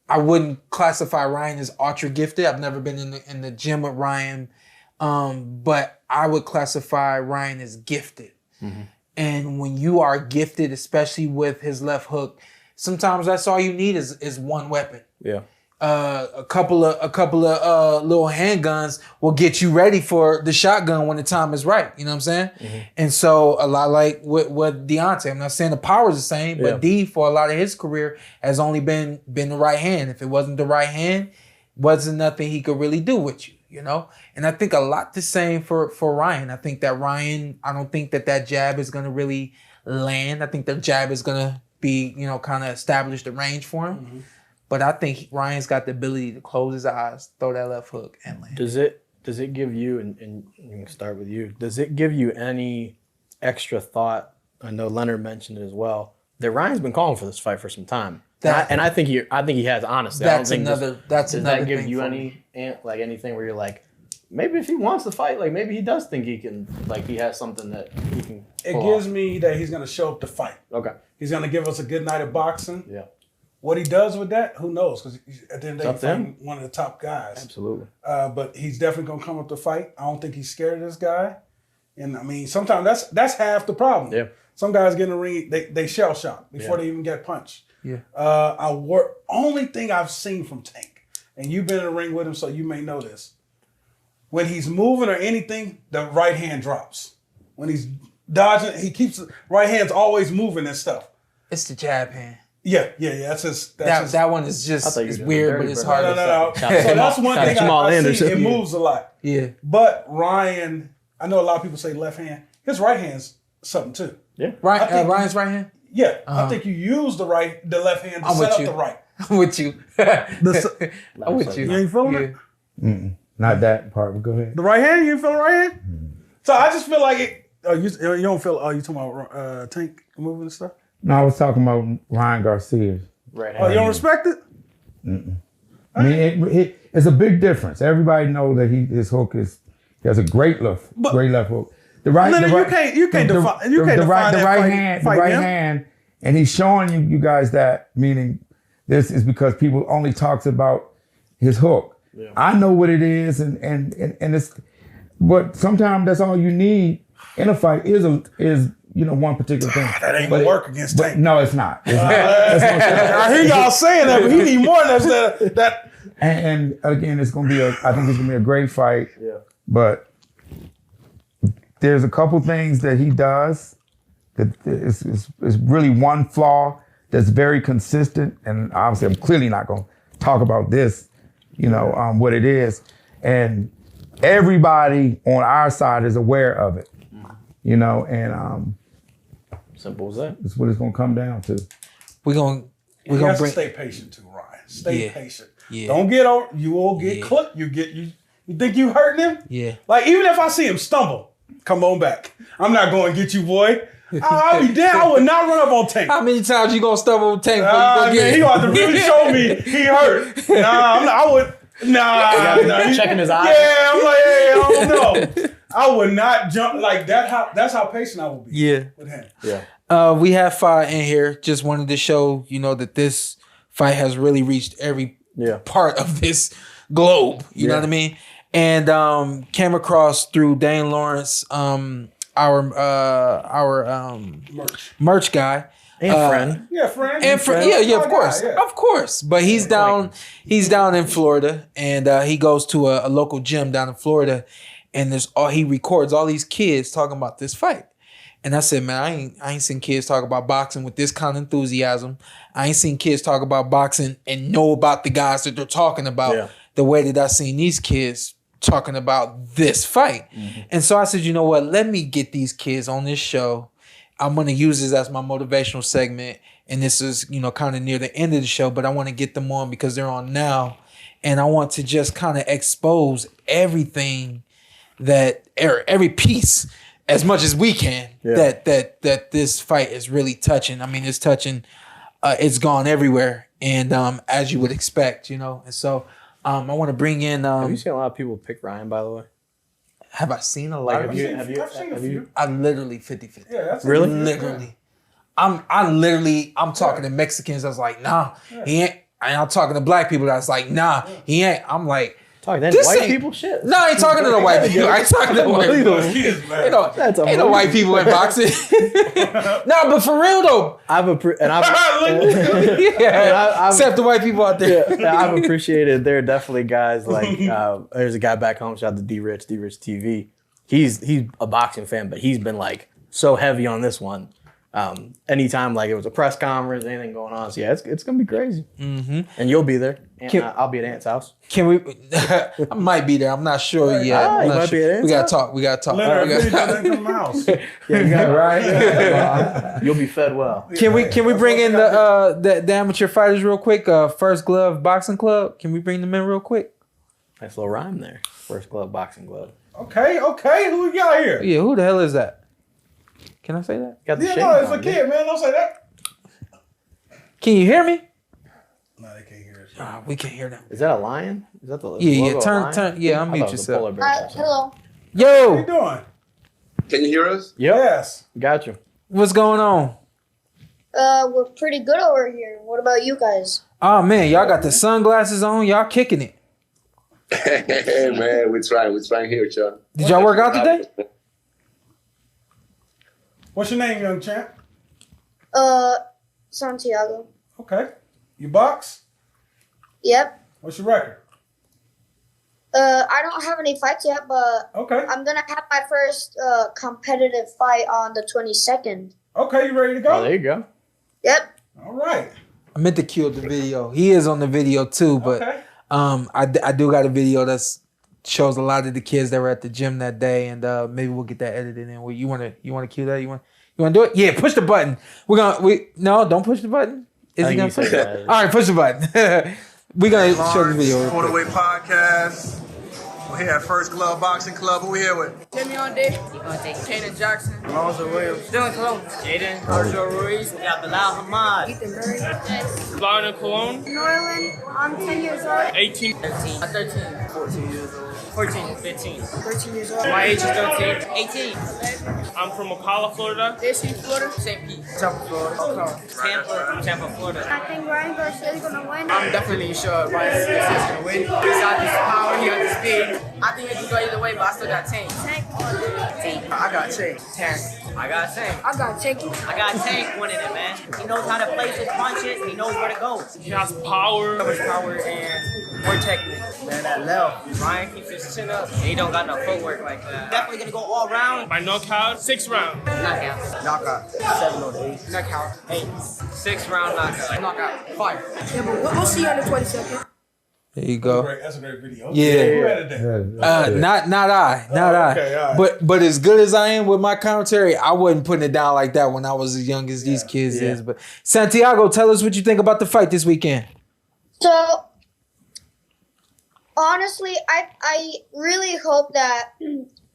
I wouldn't classify Ryan as ultra gifted. I've never been in the gym with Ryan, but I would classify Ryan as gifted. And when you are gifted, especially with his left hook, sometimes that's all you need is one weapon. Yeah. A couple of little handguns will get you ready for the shotgun when the time is right. You know what I'm saying? And so a lot like with Deontay, I'm not saying the power is the same, but D for a lot of his career has only been the right hand. If it wasn't the right hand, wasn't nothing he could really do with you. You know, and I think a lot the same for Ryan. I think that Ryan, I don't think that jab is gonna really land. I think the jab is gonna be, kind of establish the range for him. But I think Ryan's got the ability to close his eyes, throw that left hook, and land. Does it give you, and you can start with you, does it give you any extra thought? I know Leonard mentioned it as well, that Ryan's been calling for this fight for some time. And I think he has, honestly. That's I don't think another does that thing give you for me. anything where you're like, maybe if he wants to fight, like maybe he does think he can, like he has something that he can It pull gives off. me that he's going to show up to fight. Okay. He's going to give us a good night of boxing. Yeah. What he does with that, who knows? Because at the end of It's the day, up to he's fighting one of the top guys. Absolutely. But he's definitely going to come up to fight. I don't think he's scared of this guy. And I mean, sometimes that's half the problem. Yeah. Some guys get in the ring, they shell shock before they even get punched. Yeah. Only thing I've seen from Tank, and you've been in the ring with him, so you may know this. When he's moving or anything, the right hand drops. When he's dodging, he keeps right hand's always moving and stuff. It's the jab hand. Yeah. That's his. That one is just thought you were it's doing weird, dirty but it's bird. hard. No. to So that's one thing Jamal I see. Anderson. It moves a lot. Yeah. But Ryan, I know a lot of people say left hand. His right hand's something too. Yeah. Ryan's right hand. Yeah, I think you use the left hand to I'm set with up you. the right. I'm with you. I'm with you. You ain't feeling it? Not that part, but go ahead. The right hand? You ain't feeling the right hand? So I just feel like it. You don't feel. You talking about Tank moving and stuff? No, I was talking about Ryan Garcia. Right. Oh, you don't respect it? I mean, it's a big difference. Everybody knows that his hook he has a great left hook. The right, Leonard, the right, you can't define. You can't define the that right fight, hand, fight the right him. hand, and he's showing you guys that. Meaning, this is because people only talks about his hook. Yeah. I know what it is, and it's, but sometimes that's all you need in a fight is one particular thing. That ain't gonna work against Tank. No, it's not. It's not. That's what I'm saying. I hear y'all saying that, but he need more than that. And again, I think it's gonna be a great fight. Yeah. But there's a couple things that he does that is really one flaw that's very consistent. And obviously, I'm clearly not gonna talk about this, what it is. And everybody on our side is aware of it, and Simple as that. that's what it's gonna come down to. We're gonna You have to bring. stay patient too, Ryan. Stay Yeah. patient. Yeah. Don't get over. You will get clipped. You think you hurting him? Yeah. Like even if I see him stumble, come on back. I'm not going to get you, boy. I'll be down. I would not run up on Tank. How many times you gonna stumble with Tank before you go Man, get he it? ought to really show me he hurt. I would. Checking his eyes. Yeah, I'm like, hey, I don't know. I would not jump like that. That's how patient I would be. Yeah. With him. Yeah. We have five in here. Just wanted to show, that this fight has really reached every part of this globe. You know what I mean? And came across through Dane Lawrence, our merch guy. And friend. Yeah, friend. Yeah, of course, Yeah. of course. But he's down in Florida, and he goes to a local gym down in Florida, and he records all these kids talking about this fight. And I said, man, I ain't seen kids talk about boxing with this kind of enthusiasm. I ain't seen kids talk about boxing and know about the guys that they're talking about the way that I seen these kids talking about this fight. Mm-hmm. And so I said, you know what? Let me get these kids on this show. I'm going to use this as my motivational segment. And this is, kind of near the end of the show, but I want to get them on because they're on now. And I want to just kind of expose everything every piece as much as we can that this fight is really touching. I mean, it's touching, it's gone everywhere. And as you would expect, And so I want to bring in. Have you seen a lot of people pick Ryan, by the way? Have I seen a lot? I've seen a few. I'm literally 50-50. Yeah, that's really? Literally. I'm talking to Mexicans. I was like, nah, he ain't. And I'm talking to black people. That's like, nah, he ain't. I'm like, talking to white people shit. No, I ain't talking to the white people. I ain't talking to the white people. Ain't no white people in boxing. No, but for real though, except the white people out there. Yeah, I've appreciated. There are definitely guys like there's a guy back home. Shout out to D-Rich TV. He's a boxing fan, but he's been like so heavy on this one. Anytime like it was a press conference, anything going on. So yeah, it's gonna be crazy. Mm-hmm. And you'll be there. And, I'll be at Ant's house. Can we? I might be there. I'm not sure yet. You might be at Ant's house. We gotta talk. Leonard Ellerbe from the house. Yeah, you got it right. You'll be fed well. Can we bring in the amateur fighters real quick? First Glove Boxing Club. Can we bring them in real quick? Nice little rhyme there. First Glove Boxing Club. Okay. Who we got here? Yeah, who the hell is that? Can I say that? It's a kid, man. Don't say that. Can you hear me? No, they can't hear us. We can't hear them. Is that a lion? Is that the logo Turn. Yeah, unmute yourself. Hello. Yo. What are you doing? Can you hear us? Yep. Yes. Got you. What's going on? We're pretty good over here. What about you guys? Oh man, y'all got the sunglasses on. Y'all kicking it. Hey man, we're trying here, Sean. Did y'all work out today? What's your name, young champ? Santiago. Okay. You box? Yep. What's your record? I don't have any fights yet, but I'm gonna have my first competitive fight on the 22nd. Okay, you ready to go? Oh, there you go. Yep. All right. I meant to cue the video. He is on the video too, but I do got a video that's shows a lot of the kids that were at the gym that day, and maybe we'll get that edited in. You want to cue that? You want to do it? Yeah, push the button. No, don't push the button. Is he gonna push it? All right, push the button. We're gonna show the video. PorterWay Podcast. We're here at First Glove Boxing Club. Who we here with? Timmy on deck. Kaden Jackson. Alonzo Williams. Dylan Cologne. Jaden. Arshel Ruiz. We got Bilal Hamad. Ethan Murray. Lauren Cologne. Norland. I'm 10 years old. 18. 13. 13. 14 years old. 14. 15. 13 years old. My age is 13. 18. I'm from Ocala, Florida. DC, Florida. St. Pete. Tampa, Florida. Tampa, Florida. I think Ryan Garcia is gonna win. I'm definitely sure Ryan Garcia is gonna win. He's got this power, he got the speed. I think it can go either way, but I still got Tank. Tank. I got Tank. I got Tank. I got Tank. I got Tank winning it, man. He knows how to place his punches. He knows where to go. He has power. So much power and more technique. Man, that left. Ryan keeps his chin up. He don't got no footwork like that. Definitely gonna go all round. My knockout, 6 round. Knockout. Knockout. 7 on 8. Knockout. 8. 6 round knockout. Knockout. 5. Yeah, but we'll see you on the 22nd. There you go. That's a great video. Yeah. Who edited that? Not I. Okay, all right. But as good as I am with my commentary, I wasn't putting it down like that when I was as young as these kids is. But Santiago, tell us what you think about the fight this weekend. So, honestly, I really hope that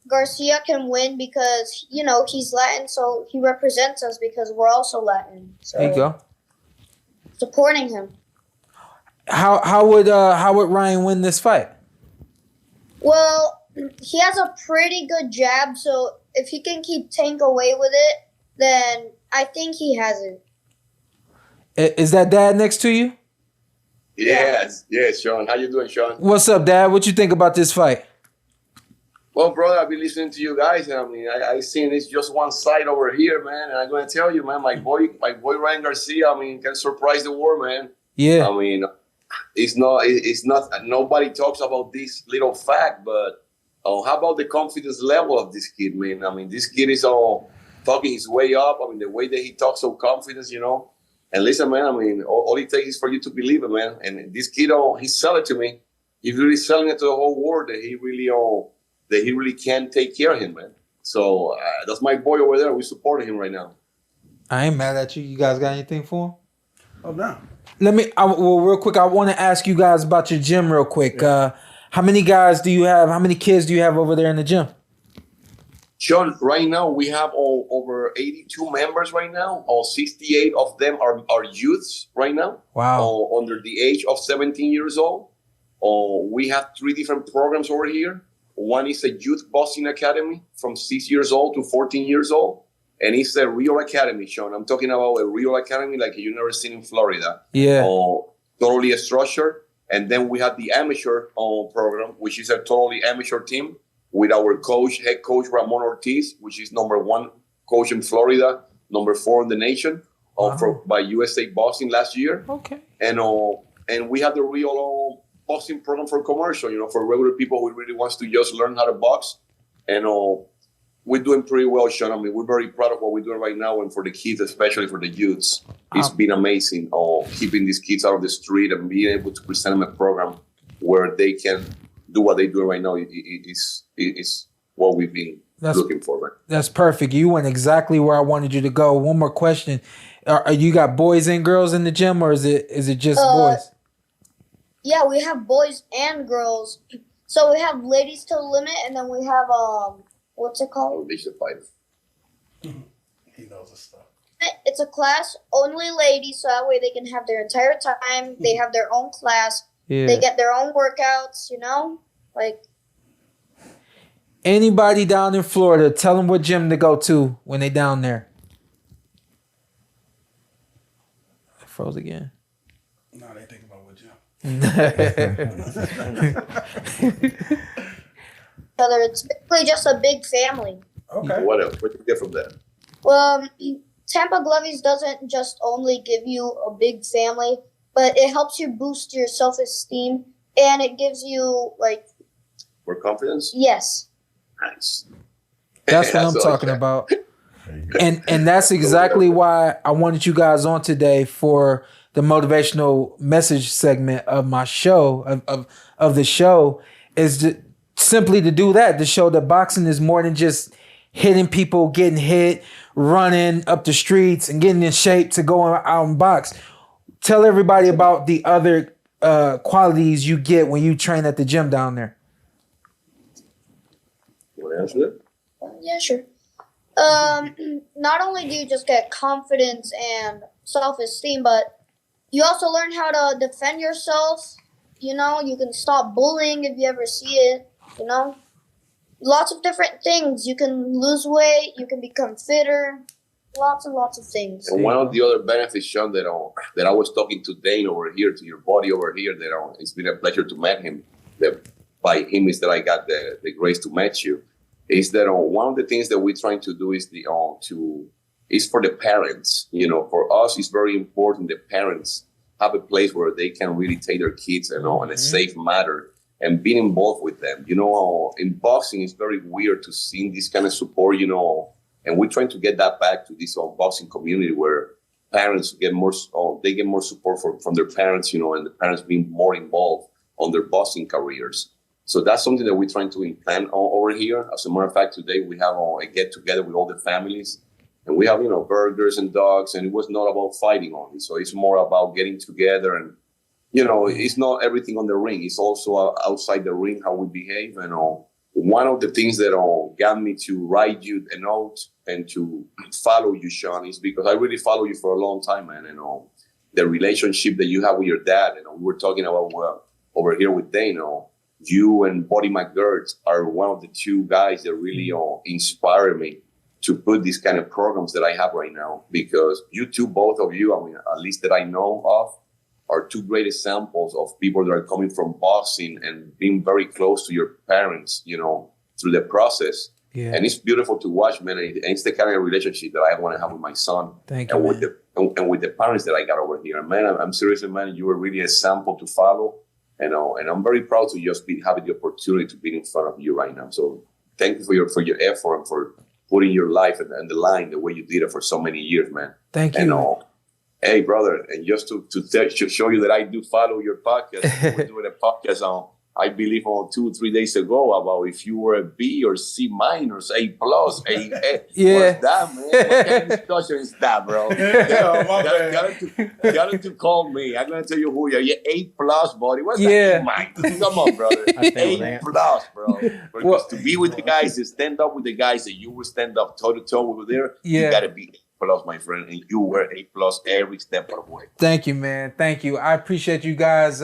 Garcia can win because, he's Latin, so he represents us because we're also Latin. So There you go. supporting him. How would Ryan win this fight? Well, he has a pretty good jab, so if he can keep Tank away with it, then I think he has it. Is that Dad next to you? Yes, Sean. How you doing, Sean? What's up, Dad? What you think about this fight? Well, brother, I've been listening to you guys, and I mean, I seen it's just one side over here, man. And I'm gonna tell you, man, my boy Ryan Garcia, I mean, can surprise the world, man. Yeah. I mean, it's not. Nobody talks about this little fact, but how about the confidence level of this kid, man? I mean, this kid is talking his way up. I mean, the way that he talks so confident, you know. And listen, man, I mean, all it takes is for you to believe it, man. And this kid, he sell it to me. He's really selling it to the whole world that he really can take care of him, man. So that's my boy over there. We support him right now. I ain't mad at you. You guys got anything for him? Oh, no. Real quick, I want to ask you guys about your gym real quick. Yeah. How many guys do you have? How many kids do you have over there in the gym? Sean, right now we have over 82 members right now. 68 of them are youths right now. Wow. Under the age of 17 years old. We have 3 different programs over here. One is a youth boxing academy from 6 years old to 14 years old. And it's a real academy, Sean. I'm talking about a real academy like you've never seen in Florida. Yeah. Totally structured. And then we have the amateur program, which is a totally amateur team with our head coach, Ramon Ortiz, which is #1 coach in Florida, #4 in the nation by USA Boxing last year. Okay. And we have the real boxing program for commercial, you know, for regular people who really wants to just learn how to box. And we're doing pretty well, Sean. I mean, we're very proud of what we're doing right now, and for the kids, especially for the youths, it's been amazing. Keeping these kids out of the street and being able to present them a program where they can do what they do right now is what we've been looking for. Right? That's perfect. You went exactly where I wanted you to go. One more question: Are you got boys and girls in the gym, or is it just boys? Yeah, we have boys and girls. So we have ladies to the limit, and then we have what's it called? He knows his stuff. It's a class only ladies, so that way they can have their entire time. They have their own class. Yeah. They get their own workouts. You know, like anybody down in Florida, tell them what gym to go to when they down there. I froze again. No, they think about what gym. It's basically just a big family. Okay. What else? What do you get from that? Well, Tampa Glovies doesn't just only give you a big family, but it helps you boost your self-esteem, and it gives you more confidence. Yes. Nice. That's what I'm talking about. And that's exactly why I wanted you guys on today for the motivational message segment of my show, of the show, is simply to do that, to show that boxing is more than just hitting people, getting hit, running up the streets, and getting in shape to go out and box. Tell everybody about the other qualities you get when you train at the gym down there. You want to answer that? Yeah, sure. Not only do you just get confidence and self-esteem, but you also learn how to defend yourself. You know, you can stop bullying if you ever see it, you know. Lots of different things. You can lose weight, you can become fitter, lots and lots of things. And one of the other benefits, Sean, that I was talking to Dane over here, to your buddy over here, that it's been a pleasure to meet him. That by him is that I got the grace to meet you. Is that one of the things that we're trying to do is is for the parents. You know, for us, it's very important that parents have a place where they can really take their kids, you know, in a safe manner and being involved with them. You know, in boxing, it's very weird to see this kind of support, you know, and we're trying to get that back to this boxing community where parents get more support from their parents, you know, and the parents being more involved on their boxing careers. So that's something that we're trying to implant over here. As a matter of fact, today we have a get together with all the families, and we have, you know, burgers and dogs, and it was not about fighting only. So it's more about getting together, and, you know, it's not everything on the ring. It's also outside the ring, how we behave. And one of the things that got me to write you a note and to follow you, Sean, is because I really follow you for a long time, man. And the relationship that you have with your dad, and we were talking about over here with Dane, you and Buddy McGirt are one of the two guys that really inspire me to put these kind of programs that I have right now, because you two, both of you, I mean, at least that I know of, are two great examples of people that are coming from boxing and being very close to your parents, you know, through the process. Yeah. And it's beautiful to watch, man. And it's the kind of relationship that I want to have with my son. Thank you, and with the parents that I got over here. And man, I'm seriously, man, you were really a sample to follow. And I'm very proud to just having the opportunity to be in front of you right now. So thank you for your effort and for putting your life and the line the way you did it for so many years, man. Thank you. And hey, brother, and just to show you that I do follow your podcast. We're doing a podcast I believe on 2-3 days ago about if you were a B or C minus, A plus, A. Yeah. What's that, man? What kind of discussion is that, bro? Got to call me. I'm gonna tell you who you are. You're A plus, buddy. What's that? A minus? Come on, brother. A plus, bro. Because to be with the guys, to stand up with the guys that you will stand up toe to toe over there, you gotta be A plus, my friend, and you were A plus every step of the way. Thank you, man. Thank you. I appreciate you guys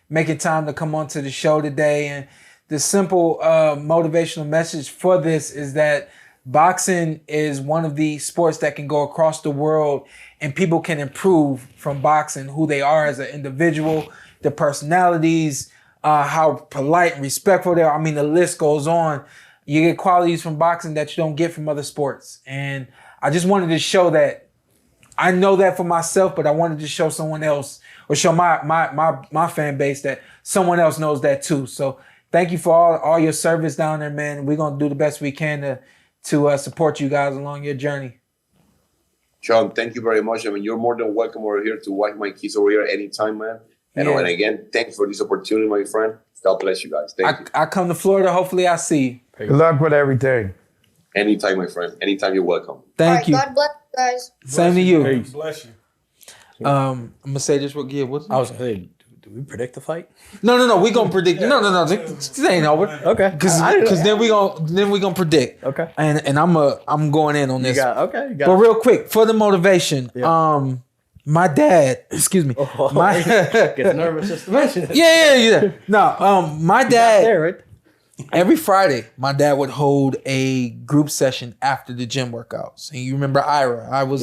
making time to come on to the show today. And the simple motivational message for this is that boxing is one of the sports that can go across the world and people can improve from boxing, who they are as an individual, their personalities, how polite and respectful they are. I mean, the list goes on. You get qualities from boxing that you don't get from other sports. And I just wanted to show that. I know that for myself, but I wanted to show someone else or show my fan base that someone else knows that too. So thank you for all your service down there, man. We're going to do the best we can to support you guys along your journey. Shawn, thank you very much. I mean, you're more than welcome over here to watch my kids over here anytime, man. And again, thanks for this opportunity, my friend. God bless you guys. Thank you. I come to Florida. Hopefully I see you. Good luck with everything. Anytime, my friend. Anytime, you're welcome. Thank you. God bless you guys. Same to you. Bless you. I'm gonna say this real good. I was gonna say, do we predict the fight? No. We gonna predict. No. This ain't over. Okay. Because then we gonna predict. Okay. And I'm going in on this. But real quick for the motivation. My dad. Excuse me. Gets nervous just to mention it. Yeah. No. My dad. There, right? Every Friday, my dad would hold a group session after the gym workouts. And you remember Ira? Ira was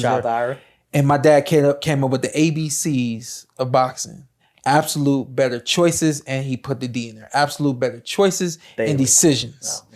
Shout out to Ira. And my dad came up with the ABCs of boxing. Absolute better choices, and he put the D in there. Absolute better choices and decisions. Oh,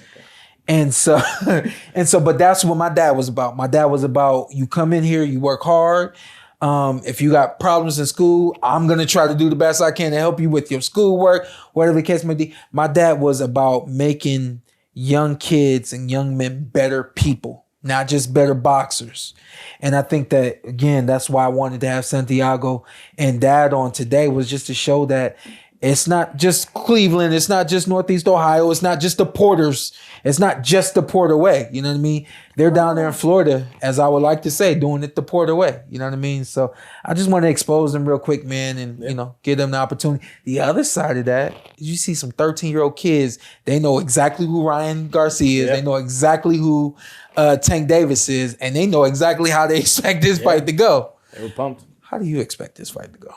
okay. And so, but that's what my dad was about. My dad was about, you come in here, you work hard. If you got problems in school, I'm going to try to do the best I can to help you with your schoolwork, whatever the case may be. My dad was about making young kids and young men better people, not just better boxers. And I think that, again, that's why I wanted to have Santiago and Dad on today, was just to show that it's not just Cleveland. It's not just Northeast Ohio. It's not just the Porters. It's not just the Porter way. You know what I mean? They're down there in Florida, as I would like to say, doing it the Porter way. You know what I mean? So I just want to expose them real quick, man, and, give them the opportunity. The other side of that is you see some 13-year-old kids. They know exactly who Ryan Garcia is. They know exactly who Tank Davis is, and they know exactly how they expect this fight to go. They were pumped. How do you expect this fight to go?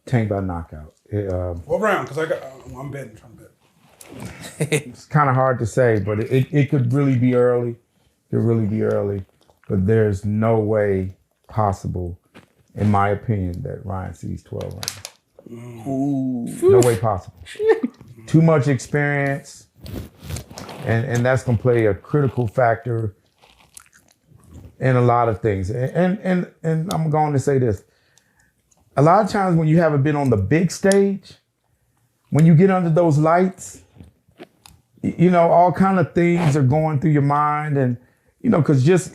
Tank by knockout. What round? Because I'm betting. Trying to bet. It's kind of hard to say, but it could really be early. It could really be early. But there's no way possible, in my opinion, that Ryan sees 12 rounds. Ooh. No way possible. Too much experience. And that's going to play a critical factor in a lot of things. And I'm going to say this. A lot of times when you haven't been on the big stage, when you get under those lights, all kind of things are going through your mind. And, because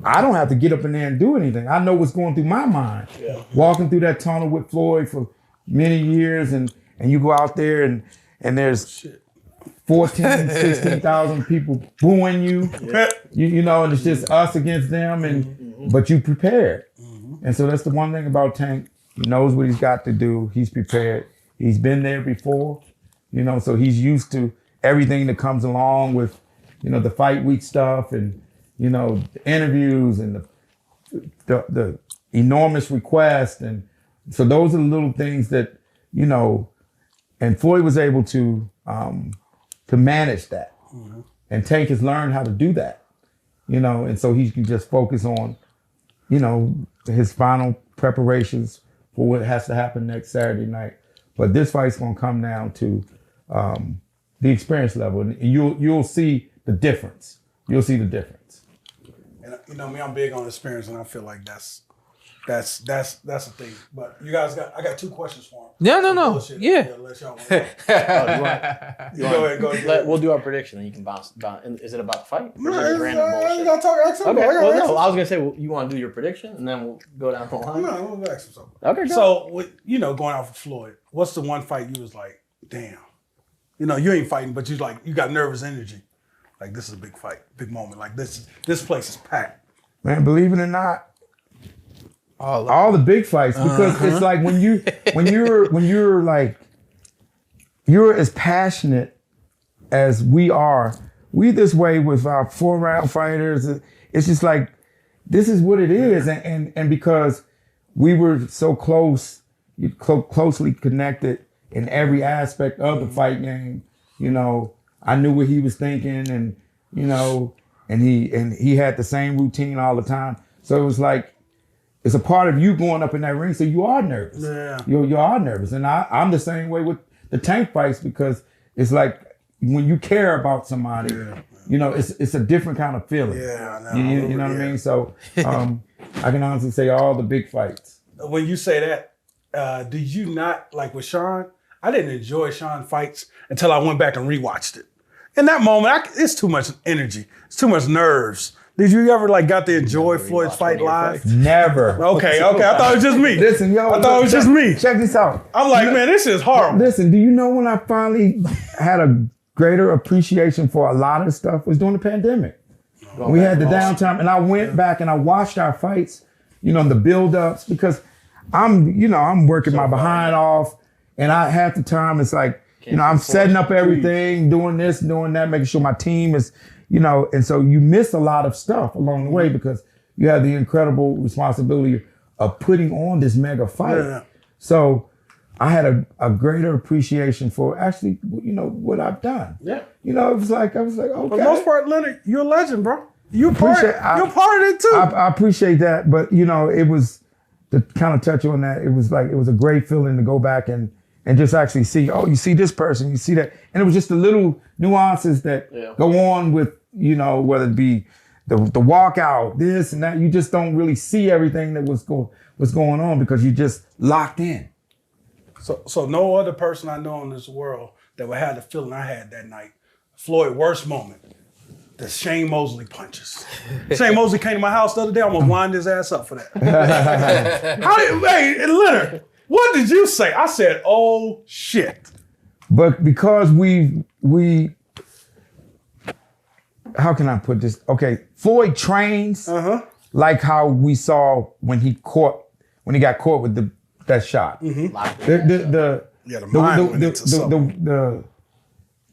I don't have to get up in there and do anything. I know what's going through my mind. Yeah. Walking through that tunnel with Floyd for many years, and you go out there and there's 14, 16,000 people booing you. Yeah. And it's just us against them, but you prepared. Mm-hmm. And so that's the one thing about Tank. He knows what he's got to do. He's prepared. He's been there before, so he's used to everything that comes along with, the fight week stuff and, the interviews and the enormous requests. And so those are the little things that, and Floyd was able to manage that. Mm-hmm. And Tank has learned how to do that, and so he can just focus on, his final preparations for what has to happen next Saturday night. But this fight's gonna come down to the experience level, and you'll see the difference. You'll see the difference. And you know me, I'm big on experience, and I feel like that's the thing. But you guys I got 2 questions for him. No. Yeah. Let y'all want Go ahead. We'll do our prediction, and you can bounce. Is it about the fight? Or is it random bullshit? You gotta talk. Okay. Well, no, I was gonna say you want to do your prediction, and then we'll go down the line. No, we'll ask him something. Okay. So, going out for Floyd, what's the one fight you was like, damn? You know, you ain't fighting, but you got nervous energy. Like, this is a big fight, big moment. Like, this place is packed. Man, believe it or not, all the big fights, because it's like when you're like, you're as passionate as we are. We this way with our 4-round fighters. It's just like, this is what it is. And because we were so closely connected in every aspect of the fight game, you know, I knew what he was thinking, and you know, and he had the same routine all the time. So it was like, it's a part of you going up in that ring, so you are nervous. Yeah. You are nervous. And I'm the same way with the Tank fights, because it's like when you care about somebody, you know, it's a different kind of feeling. Yeah, I know. You know what I mean? So I can honestly say all the big fights. When you say that, did you not, like with Shawn, I didn't enjoy Shawn fights until I went back and rewatched it. In that moment, it's too much energy. It's too much nerves. Did you ever got to enjoy Floyd's fight live? Never. Okay. I thought it was just me. Listen, yo. I thought it was just me. Check this out. I'm like, man, this is horrible. Listen, do you know when I finally had a greater appreciation for a lot of stuff was during the pandemic? We had the downtime, and I went back and I watched our fights, you know, the build-ups, because I'm working my behind off, and half the time it's like, you know, I'm setting up everything, doing this, doing that, making sure my team is, you know, and so you miss a lot of stuff along the way because you have the incredible responsibility of putting on this mega fight. Yeah. So I had a greater appreciation for actually, you know, what I've done. Yeah. You know, I was like, okay. For the most part, Leonard, you're a legend, bro. You're part of it too. I appreciate that, but you know, it was, to kind of touch on that, it was a great feeling to go back and just actually see, you see this person, you see that. And it was just the little nuances that go on with, you know, whether it be the walkout, this and that. You just don't really see everything that was going on because you just locked in. So no other person I know in this world that would have the feeling I had that night. Floyd, worst moment, the Shane Mosley punches. Shane Mosley came to my house the other day. I'm going to wind his ass up for that. Hey, Leonard, what did you say? I said, oh, shit. But because we how can I put this? Okay, Floyd trains like how we saw when he got caught with that shot. Mm-hmm.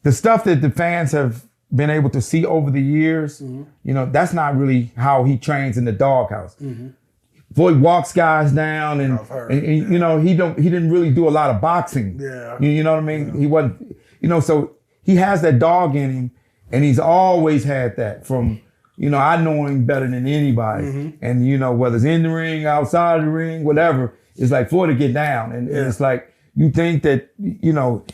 The stuff that the fans have been able to see over the years, you know, that's not really how he trains in the doghouse. Mm-hmm. Floyd walks guys down, and you know, he didn't really do a lot of boxing. Yeah, you know what I mean. Yeah. He wasn't, you know, so he has that dog in him, and he's always had that from, you know, I know him better than anybody, and you know, whether it's in the ring, outside of the ring, whatever, it's like Floyd to get down, and it's like you think that, you know,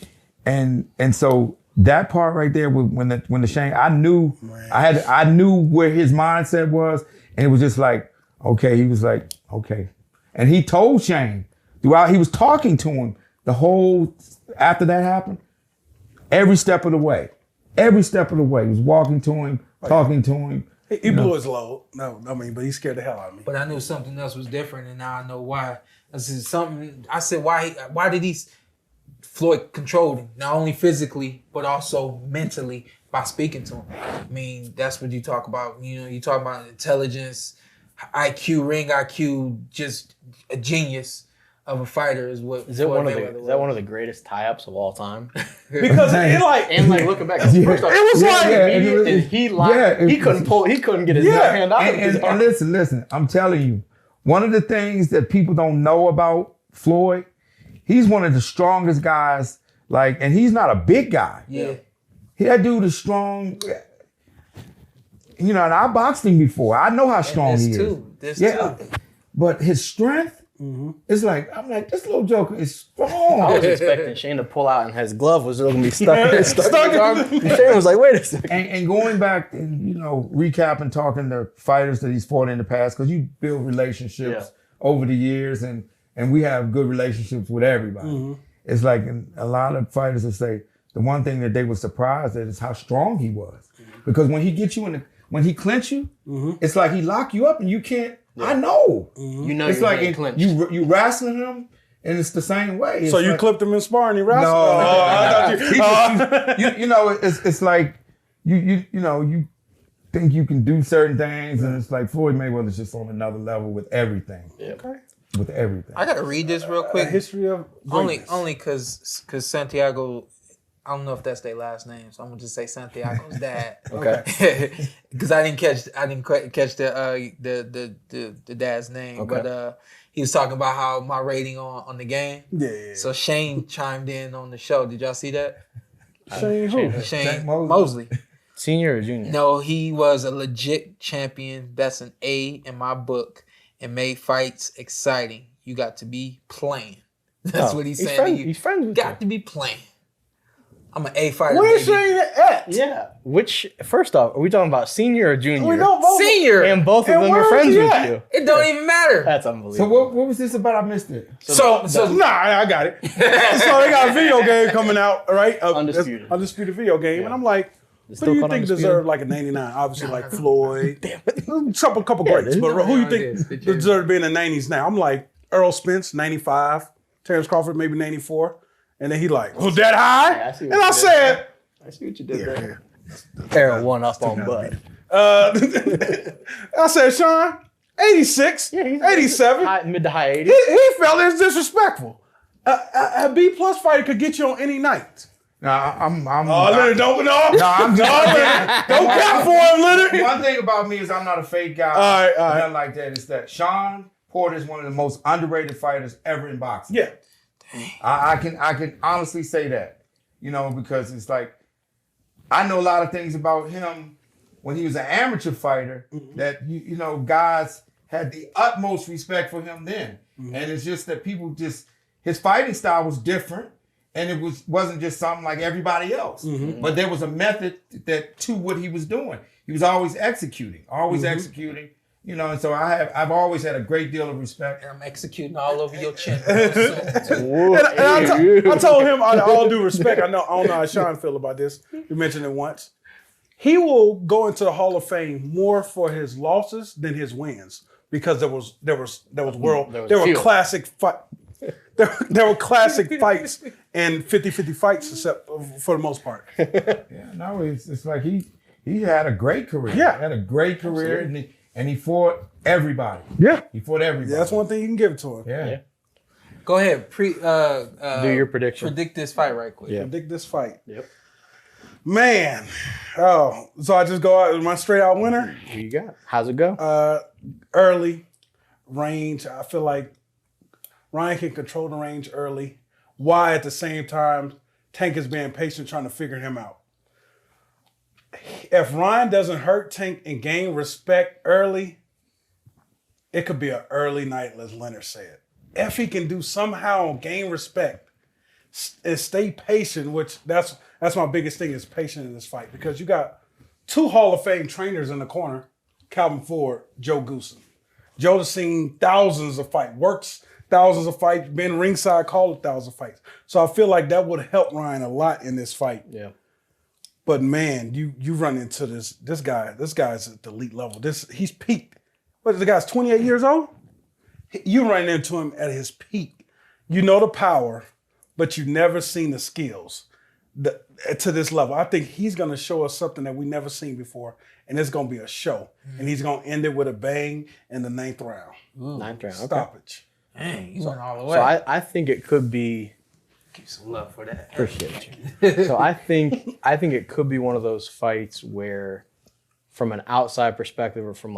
and so that part right there when the Shane, I knew where his mindset was, and it was just like. Okay, he was like, okay. And he told Shane throughout, he was talking to him after that happened, every step of the way. Every step of the way. He was walking to him, talking to him. He blew his load. No, I mean, but he scared the hell out of me. But I knew something else was different, and now I know why. I said, why did Floyd control him, not only physically, but also mentally by speaking to him. I mean, that's what you talk about. You know, you talk about intelligence, IQ, ring IQ, just a genius of a fighter is what. Is that one of the greatest tie-ups of all time? Because looking back, first off, he couldn't get his hand out. And listen, I'm telling you, one of the things that people don't know about Floyd, he's one of the strongest guys. And he's not a big guy. Yeah, that dude is strong. You know, and I boxed him before. I know how strong he is. This too. But his strength, It's like, I'm like, this little joker is strong. I was expecting Shane to pull out and his glove was going to be stuck in his arm. And Shane was like, wait a second. And going back and, recapping, talking to fighters that he's fought in the past, because you build relationships over the years, and we have good relationships with everybody. It's like a lot of fighters that say the one thing that they were surprised at is how strong he was. Because when he gets you when he clinch you, it's like he lock you up and you can't. I know. You know, it's you're like clinched. you wrestling him, and it's the same way. It's So you like, clipped him in sparring, he wrestled? No, I thought it's like you think you can do certain things, and it's like Floyd Mayweather's just on another level with everything. Okay. With everything. I gotta read this real quick. History of greatness. only because Santiago. I don't know if that's their last name, so I'm gonna just say Santiago's dad. Okay. Because I didn't catch the dad's name, but he was talking about how my rating on the game. Yeah. So Shane chimed in on the show. Did y'all see that? Shane who? Shane Mosley. Senior or junior? No, he was a legit champion. That's an A in my book, and made fights exciting. You got to be playing. That's what he's saying. He's friends with got to be playing. I'm an A fighter. Where's baby. Shane at? Yeah. First off, are we talking about senior or junior? We know both. Senior. And both of And them where are is friends he with at? you. It don't even matter. That's unbelievable. So what was this about? I missed it. So Nah, I got it. So they got a video game coming out, right? Undisputed. Undisputed video game. And I'm like, who still do you called think Undisputed? deserved like a 99? Obviously like Floyd. Couple greats. But who you think deserved to be in the 90s now? I'm like, Earl Spence, 95. Terrence Crawford, maybe 94. And then he like, oh, that high? Yeah, I see what and you I did said, I see what you did there. Errol one up on Bud. I said, Shawn, 86, 87. Mid to high 80s. He felt it's disrespectful. A B plus fighter could get you on any night. I'm Leonard, don't No, I'm just Leonard, don't count for him, Leonard. One thing about me is I'm not a fake guy. All right. Nothing like that. Is that Shawn Porter is one of the most underrated fighters ever in boxing. Yeah. I can honestly say that, because it's like I know a lot of things about him when he was an amateur fighter that guys had the utmost respect for him then, and it's just that people his fighting style was different, and it wasn't just something like everybody else, but there was a method to what he was doing. He was always executing, and so I've always had a great deal of respect. And I'm executing all over your chin. And I told him, all due respect, I don't know how Shawn feel about this. You mentioned it once. He will go into the Hall of Fame more for his losses than his wins, because there were classic fights and 50-50 fights, except for the most part. Yeah, no, it's like he had a great career. Yeah. He had a great career, and he fought everybody. Yeah. He fought everybody. Yeah, that's one thing you can give it to him. Yeah. Go ahead. Do your prediction. Predict this fight right quick. Yeah. Predict this fight. Yep. Man. Oh, so I just go out with my straight out winner? Who you got? How's it go? Early range. I feel like Ryan can control the range early. Why at the same time Tank is being patient trying to figure him out. If Ryan doesn't hurt Tank and gain respect early, it could be an early night, as Leonard said. If he can do somehow gain respect and stay patient, which that's my biggest thing, is patient in this fight, because you got two Hall of Fame trainers in the corner, Calvin Ford, Joe Goosen. Joe has seen thousands of fights, works thousands of fights, been ringside, called 1,000 fights. So I feel like that would help Ryan a lot in this fight. Yeah. But man, you run into this guy's at the elite level. He's peaked. What, the guy's 28 years old? You run into him at his peak. You know the power, but you've never seen the skills to this level. I think he's going to show us something that we've never seen before, and it's going to be a show. And he's going to end it with a bang in the 9th round. Ninth round. Okay. Stoppage. Dang, you went all the way. So I think it could be. Give you some love for that. Appreciate you. So I think it could be one of those fights where, from an outside perspective, or from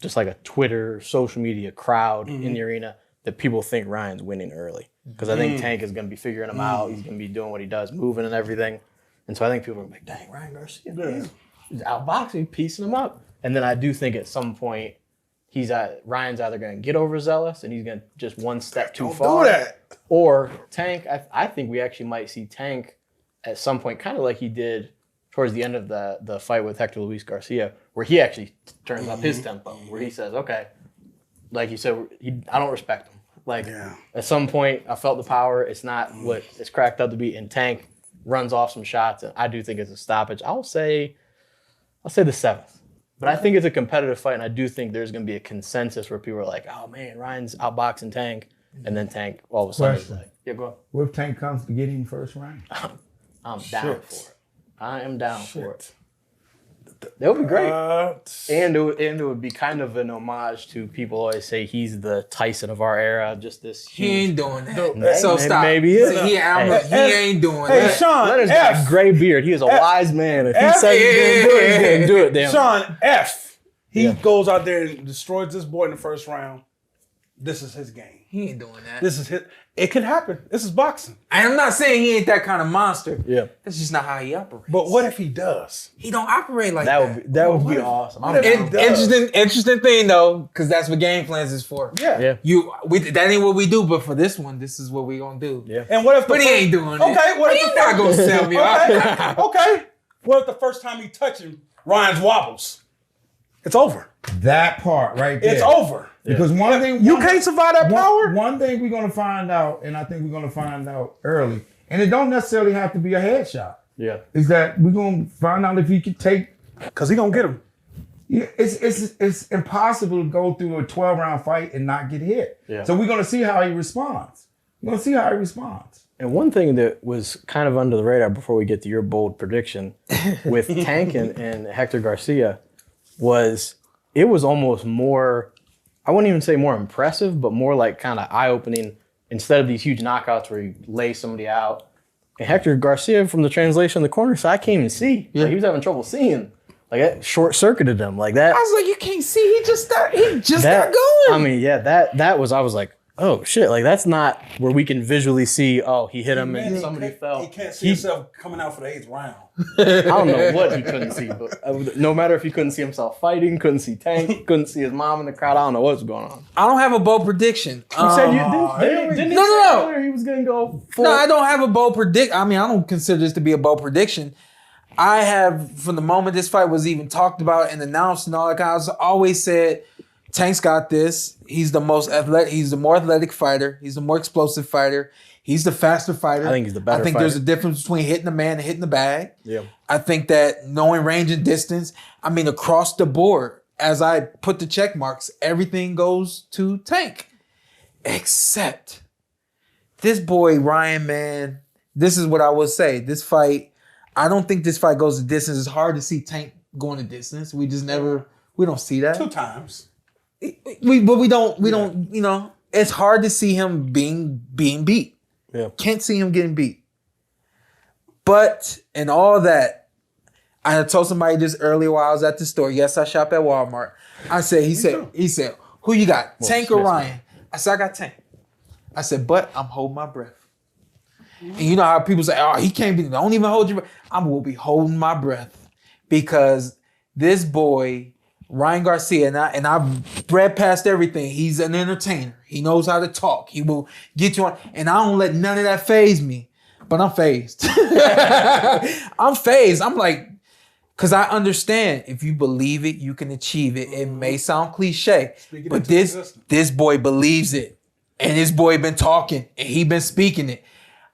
just like a Twitter, social media crowd in the arena, that people think Ryan's winning early. Because I think Tank is going to be figuring him out. He's going to be doing what he does, moving and everything. And so I think people are like, dang, Ryan Garcia, he's outboxing, piecing him up. And then I do think at some point Ryan's either going to get overzealous and he's going to just one step too Don't far. do that. Or Tank, I think we actually might see Tank at some point, kind of like he did towards the end of the fight with Hector Luis Garcia, where he actually turns up his tempo, where he says, okay, like you said, I don't respect him. Like, at some point, I felt the power. It's not what it's cracked up to be. And Tank runs off some shots, and I do think it's a stoppage. I'll say the 7th. But I think it's a competitive fight, and I do think there's going to be a consensus where people are like, oh, man, Ryan's outboxing Tank. And then Tank all of a sudden is like, yeah, go on. What if Tank comes to get him first round? I'm down for it. I am down for it. That would be great. And it would be kind of an homage to people always say he's the Tyson of our era. Just this. He ain't doing that. Maybe, So stop. Maybe he ain't doing that. Hey, Sean, Leonard's got a gray beard. He is a wise man. If he says he's going to do it, he's going to do it. Damn. Sean F. He goes out there and destroys this boy in the first round. This is his game. He ain't doing that. This is his. It can happen. This is boxing. I'm not saying he ain't that kind of monster. Yeah. That's just not how he operates. But what if he does? He don't operate like that. That would be awesome. Interesting thing though, because that's what game plans is for. Yeah. That ain't what we do, but for this one, this is what we gonna do. Yeah. And what if? But he ain't doing it. Okay. What if He's not gonna sell me out. Okay. What if the first time he touch him, Ryan's wobbles? It's over. That part right there. It's over. Because one thing you can't survive that power. One thing we're gonna find out, and I think we're gonna find out early, and it don't necessarily have to be a headshot. Yeah. Is that we're gonna find out if he can take, because he gonna get him. Yeah, it's impossible to go through a 12-round fight and not get hit. Yeah. So we're gonna see how he responds. We're gonna see how he responds. And one thing that was kind of under the radar before we get to your bold prediction with Tank and Hector Garcia was it was almost more, I wouldn't even say more impressive, but more like kind of eye-opening instead of these huge knockouts where you lay somebody out. And Hector Garcia from the translation in the corner side, I can't even see. Yeah. Like, he was having trouble seeing. Like that short-circuited him. Like that. I was like, you can't see. He just got going. I mean, yeah, that was, I was like, oh shit, like that's not where we can visually see, oh, he hit him and somebody fell. He can't see himself coming out for the 8th round. I don't know what he couldn't see, but no matter if he couldn't see himself fighting, couldn't see Tank, couldn't see his mom in the crowd, I don't know what's going on. I don't have a bold prediction. You said you didn't No. He was going to go for No, I don't have a bold prediction. I mean, I don't consider this to be a bold prediction. I have, from the moment this fight was even talked about and announced and all that kind of stuff, I always said, Tank's got this. He's the most athletic. He's the more athletic fighter. He's the more explosive fighter. He's the faster fighter. I think he's the better I think fighter. there's a difference between hitting the man and hitting the bag. Yeah. I think that knowing range and distance, I mean, across the board, as I put the check marks, everything goes to Tank. Except this boy, Ryan, man, this is what I would say. This fight, I don't think this fight goes the distance. It's hard to see Tank going the distance. We just never, we don't see that. 2 times. We don't, you know, it's hard to see him being beat. Yeah. Can't see him getting beat. But in all that, I told somebody this earlier while I was at the store. Yes, I shop at Walmart. He said, who you got? Tank or Ryan? I said, I got Tank. I said, but I'm holding my breath. And you know how people say, oh, he can't be, don't even hold your breath. I will be holding my breath because this boy, Ryan Garcia, and I've read past everything. He's an entertainer. He knows how to talk. He will get you on. And I don't let none of that faze me. But I'm phased. I'm phased. I'm like, because I understand if you believe it, you can achieve it. It may sound cliche, but this boy believes it. And this boy been talking and he been speaking it.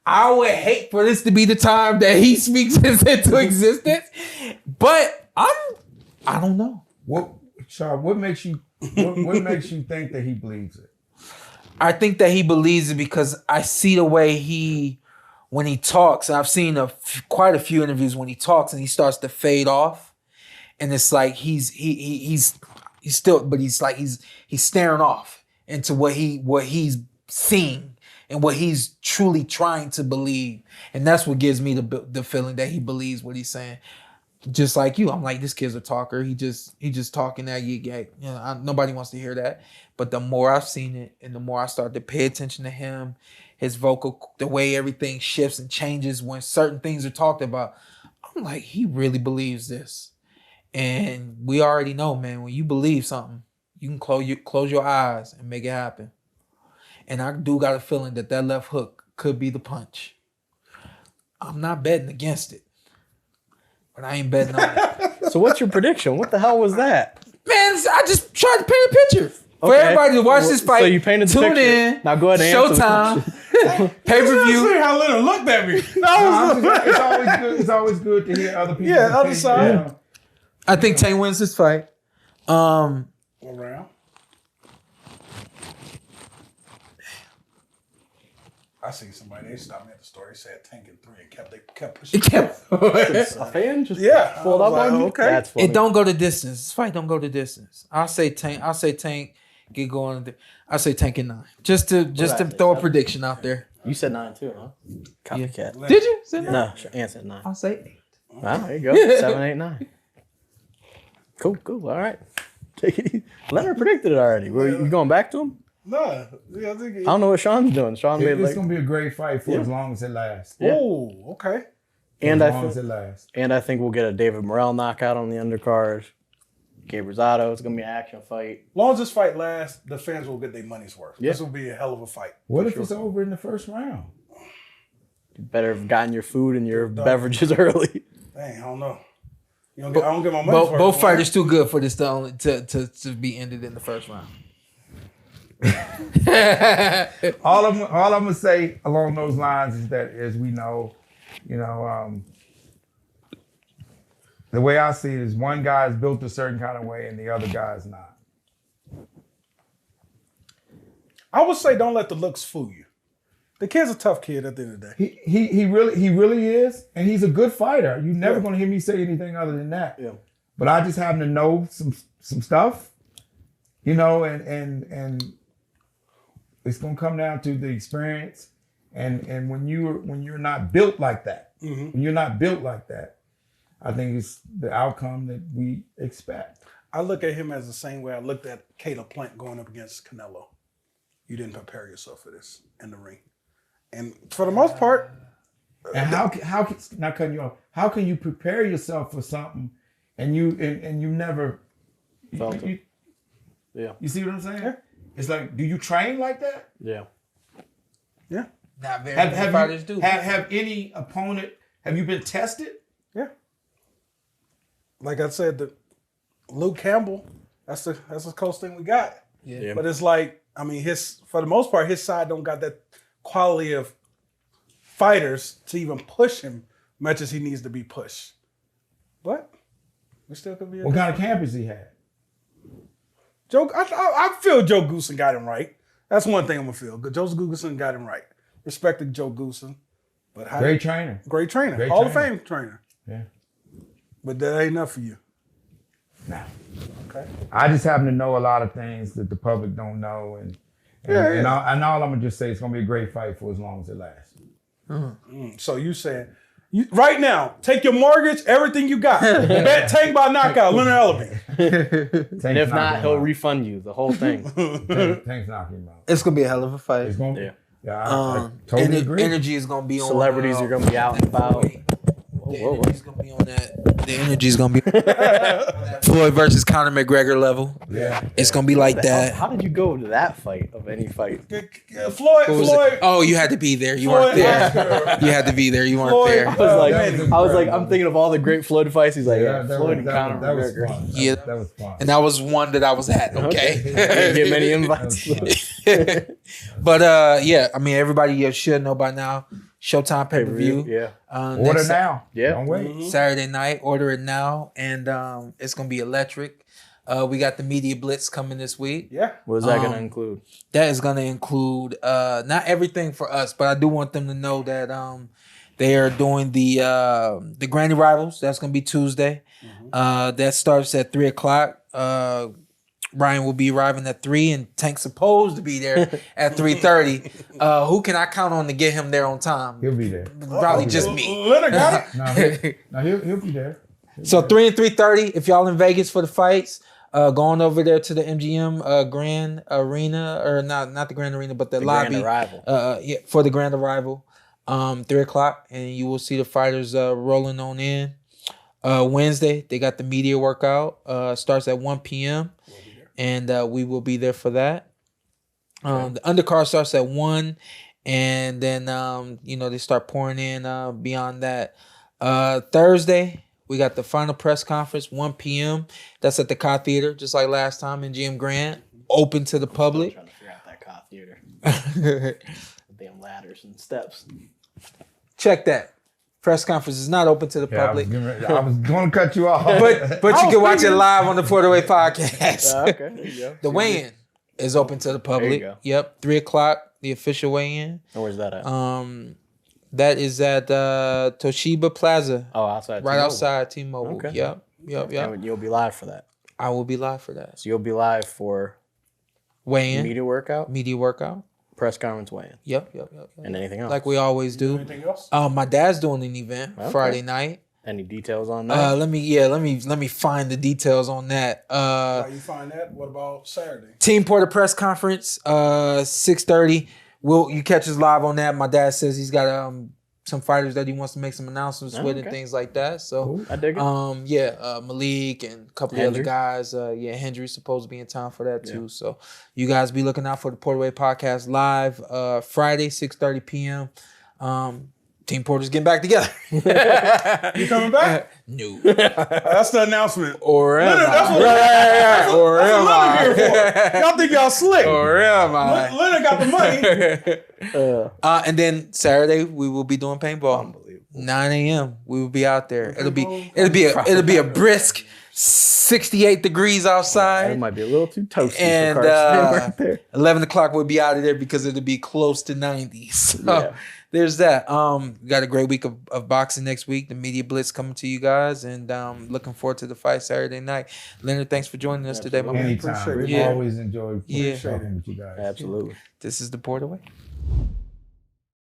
I would hate for this to be the time that he speaks this into existence. But I don't know. What makes you think that he believes it? I think that he believes it because I see the way when he talks, I've seen quite a few interviews when he talks and he starts to fade off, and it's like he's still, but he's like he's staring off into what he's seeing and what he's truly trying to believe, and that's what gives me the feeling that he believes what he's saying. Just like you, I'm like, this kid's a talker. He just talking that you know, nobody wants to hear that. But the more I've seen it, and the more I start to pay attention to him, his vocal, the way everything shifts and changes when certain things are talked about, I'm like, he really believes this. And we already know, man, when you believe something, You can close your eyes and make it happen. And I do got a feeling that left hook could be the punch. I'm not betting against it, but I ain't betting on it. So what's your prediction? What the hell was that? Man, I just tried to paint a picture for everybody to watch this fight. So you painted the Tune picture. in. Now go ahead and answer the Showtime. Pay-per-view. See how Leonard looked at me. It's always good. It's always good to hear other people. Yeah, other side. I think Tank wins this fight. Around. I seen somebody, they stopped me at the store. They said Tank in 3 and kept pushing. A fan just pulled up on you? Okay. That's funny. It don't go the distance. This fight don't go the distance. I'll say Tank get going. I say Tank in 9. Just to throw a prediction out there. You said 9 too, huh? Copycat. Yeah. Did you? Say 9? No, Ant said 9. I'll say 8. Wow, there you go. 7, 8, 9. Cool. All right. Take it easy. Leonard predicted it already. You going back to him? No. Yeah, I don't know what Sean's doing. Sean made It's gonna be a great fight for as long as it lasts. Yeah. Oh, okay. And as long as it lasts. And I think we'll get a David Morrell knockout on the undercard. Gabe Rosado. It's gonna be an action fight. As long as this fight lasts, the fans will get their money's worth. Yeah. This will be a hell of a fight. What if it's over in the first round? You better have gotten your food and your beverages early. Dang, I don't know. I don't get my money's worth. Both fighters too good for this to be ended in the first round. all I'm gonna say along those lines is that, as we know, the way I see it is one guy is built a certain kind of way and the other guy is not. I would say don't let the looks fool you. The kid's a tough kid at the end of the day. He really is, and he's a good fighter. You're never gonna hear me say anything other than that. Yeah. But I just happen to know some stuff, and it's gonna come down to the experience, and when you're not built like that, I think it's the outcome that we expect. I look at him as the same way I looked at Caleb Plant going up against Canelo. You didn't prepare yourself for this in the ring, and for the most part. And how not cutting you off? How can you prepare yourself for something and you never felt it? Yeah. You see what I'm saying? Yeah. It's like, do you train like that? Yeah. Yeah. Not very many fighters do. Have any opponent? Have you been tested? Yeah. Like I said, Luke Campbell. That's the closest thing we got. Yeah. But it's like, I mean, for the most part, his side don't got that quality of fighters to even push him much as he needs to be pushed. But we still could be. What kind of camp has he had? Joe, I feel Joe Goosen got him right. That's one thing I'm gonna feel. Joe Goosen got him right. Respected Joe Goosen, but great trainer, Hall of Fame trainer. Yeah, but that ain't enough for you. Nah. Okay. I just happen to know a lot of things that the public don't know, and all I'm gonna just say it's gonna be a great fight for as long as it lasts. So you saying, right now, take your mortgage, everything you got, bet Tank by knockout, Leonard Ellerbe. And if not, he'll refund you the whole thing. Tank's knocking him out. It's gonna be a hell of a fight. It's gonna, I totally agree. Energy is gonna be on. Celebrities are gonna be out and about. The energy's gonna be on that. The energy's gonna be Floyd versus Conor McGregor level. Yeah, it's gonna be like that. How did you go to that fight of any fight? Floyd. Oh, you had to be there. You weren't there. You had to be there. You weren't there. I was like, I'm thinking of all the great Floyd fights. He's like, Floyd and Conor McGregor. Yeah, that was fun. And that was one that I was at. Okay, didn't get many invites. But yeah, I mean, everybody should know by now. Showtime pay-per-view. Yeah. Order now. Yeah. Don't wait. Saturday night. Order it now. And it's going to be electric. We got the media blitz coming this week. Yeah. What is that going to include? That is going to include not everything for us, but I do want them to know that they are doing the Granny Rivals. That's going to be Tuesday. That starts at 3 o'clock. Ryan will be arriving at 3 and Tank's supposed to be there at 3:30. Who can I count on to get him there on time? He'll be there. Probably just me. Leonard got it. No, he'll be there. So 3 and 3:30. If y'all in Vegas for the fights, going over there to the MGM Grand Arena, or not the Grand Arena, but the lobby. Grand Arrival. Yeah, for the Grand Arrival. 3 o'clock, and you will see the fighters rolling on in. Wednesday, they got the media workout. Starts at 1 p.m. and we will be there for that. The undercard starts at 1, and then they start pouring in beyond that. Thursday, we got the final press conference, 1 p.m. That's at the Ka Theater, just like last time in GM Grant. Open to the public. I'm trying to figure out that Ka Theater. Damn ladders and steps. Check that. Press conference is not open to the public. I was going to cut you off. but you can watch it live on the PorterWay Podcast. Okay, there you go. The weigh-in is open to the public. There you go. Yep, 3 o'clock, the official weigh-in. And where's that at? That is at Toshiba Plaza. Oh, outside right T-Mobile. outside T-Mobile. Okay. Yep. And you'll be live for that. I will be live for that. So you'll be live for weigh-in, media workout, press conference weigh-in. Yep. And anything else? Like we always do. Anything else? My dad's doing an event Friday night. Any details on that? Let me find the details on that. How you find that? What about Saturday? Team Porter press conference, 6:30. You catch us live on that. My dad says he's got some fighters that he wants to make some announcements with and things like that. So cool. I dig it. Malik and a couple of other guys. Hendry's supposed to be in town for that too. So you guys be looking out for the PorterWay Podcast live Friday, 6:30 p.m. Team Porter's getting back together. You coming back? No. That's the announcement. Or am Leonard, I? Or am I? Leonard here for. Y'all think y'all slick. Or am I? Leonard got the money. And then Saturday we will be doing paintball. Unbelievable. 9 a.m. We will be out there. It'll be a brisk 68 degrees outside. It might be a little too toasty and for Carson right there. 11 o'clock we'll be out of there because it'll be close to 90. So there's that. We got a great week of boxing next week. The media blitz coming to you guys, and looking forward to the fight Saturday night. Leonard, thanks for joining us today, my man. Anytime. We always enjoy talking with you guys. Absolutely. This is the PorterWay.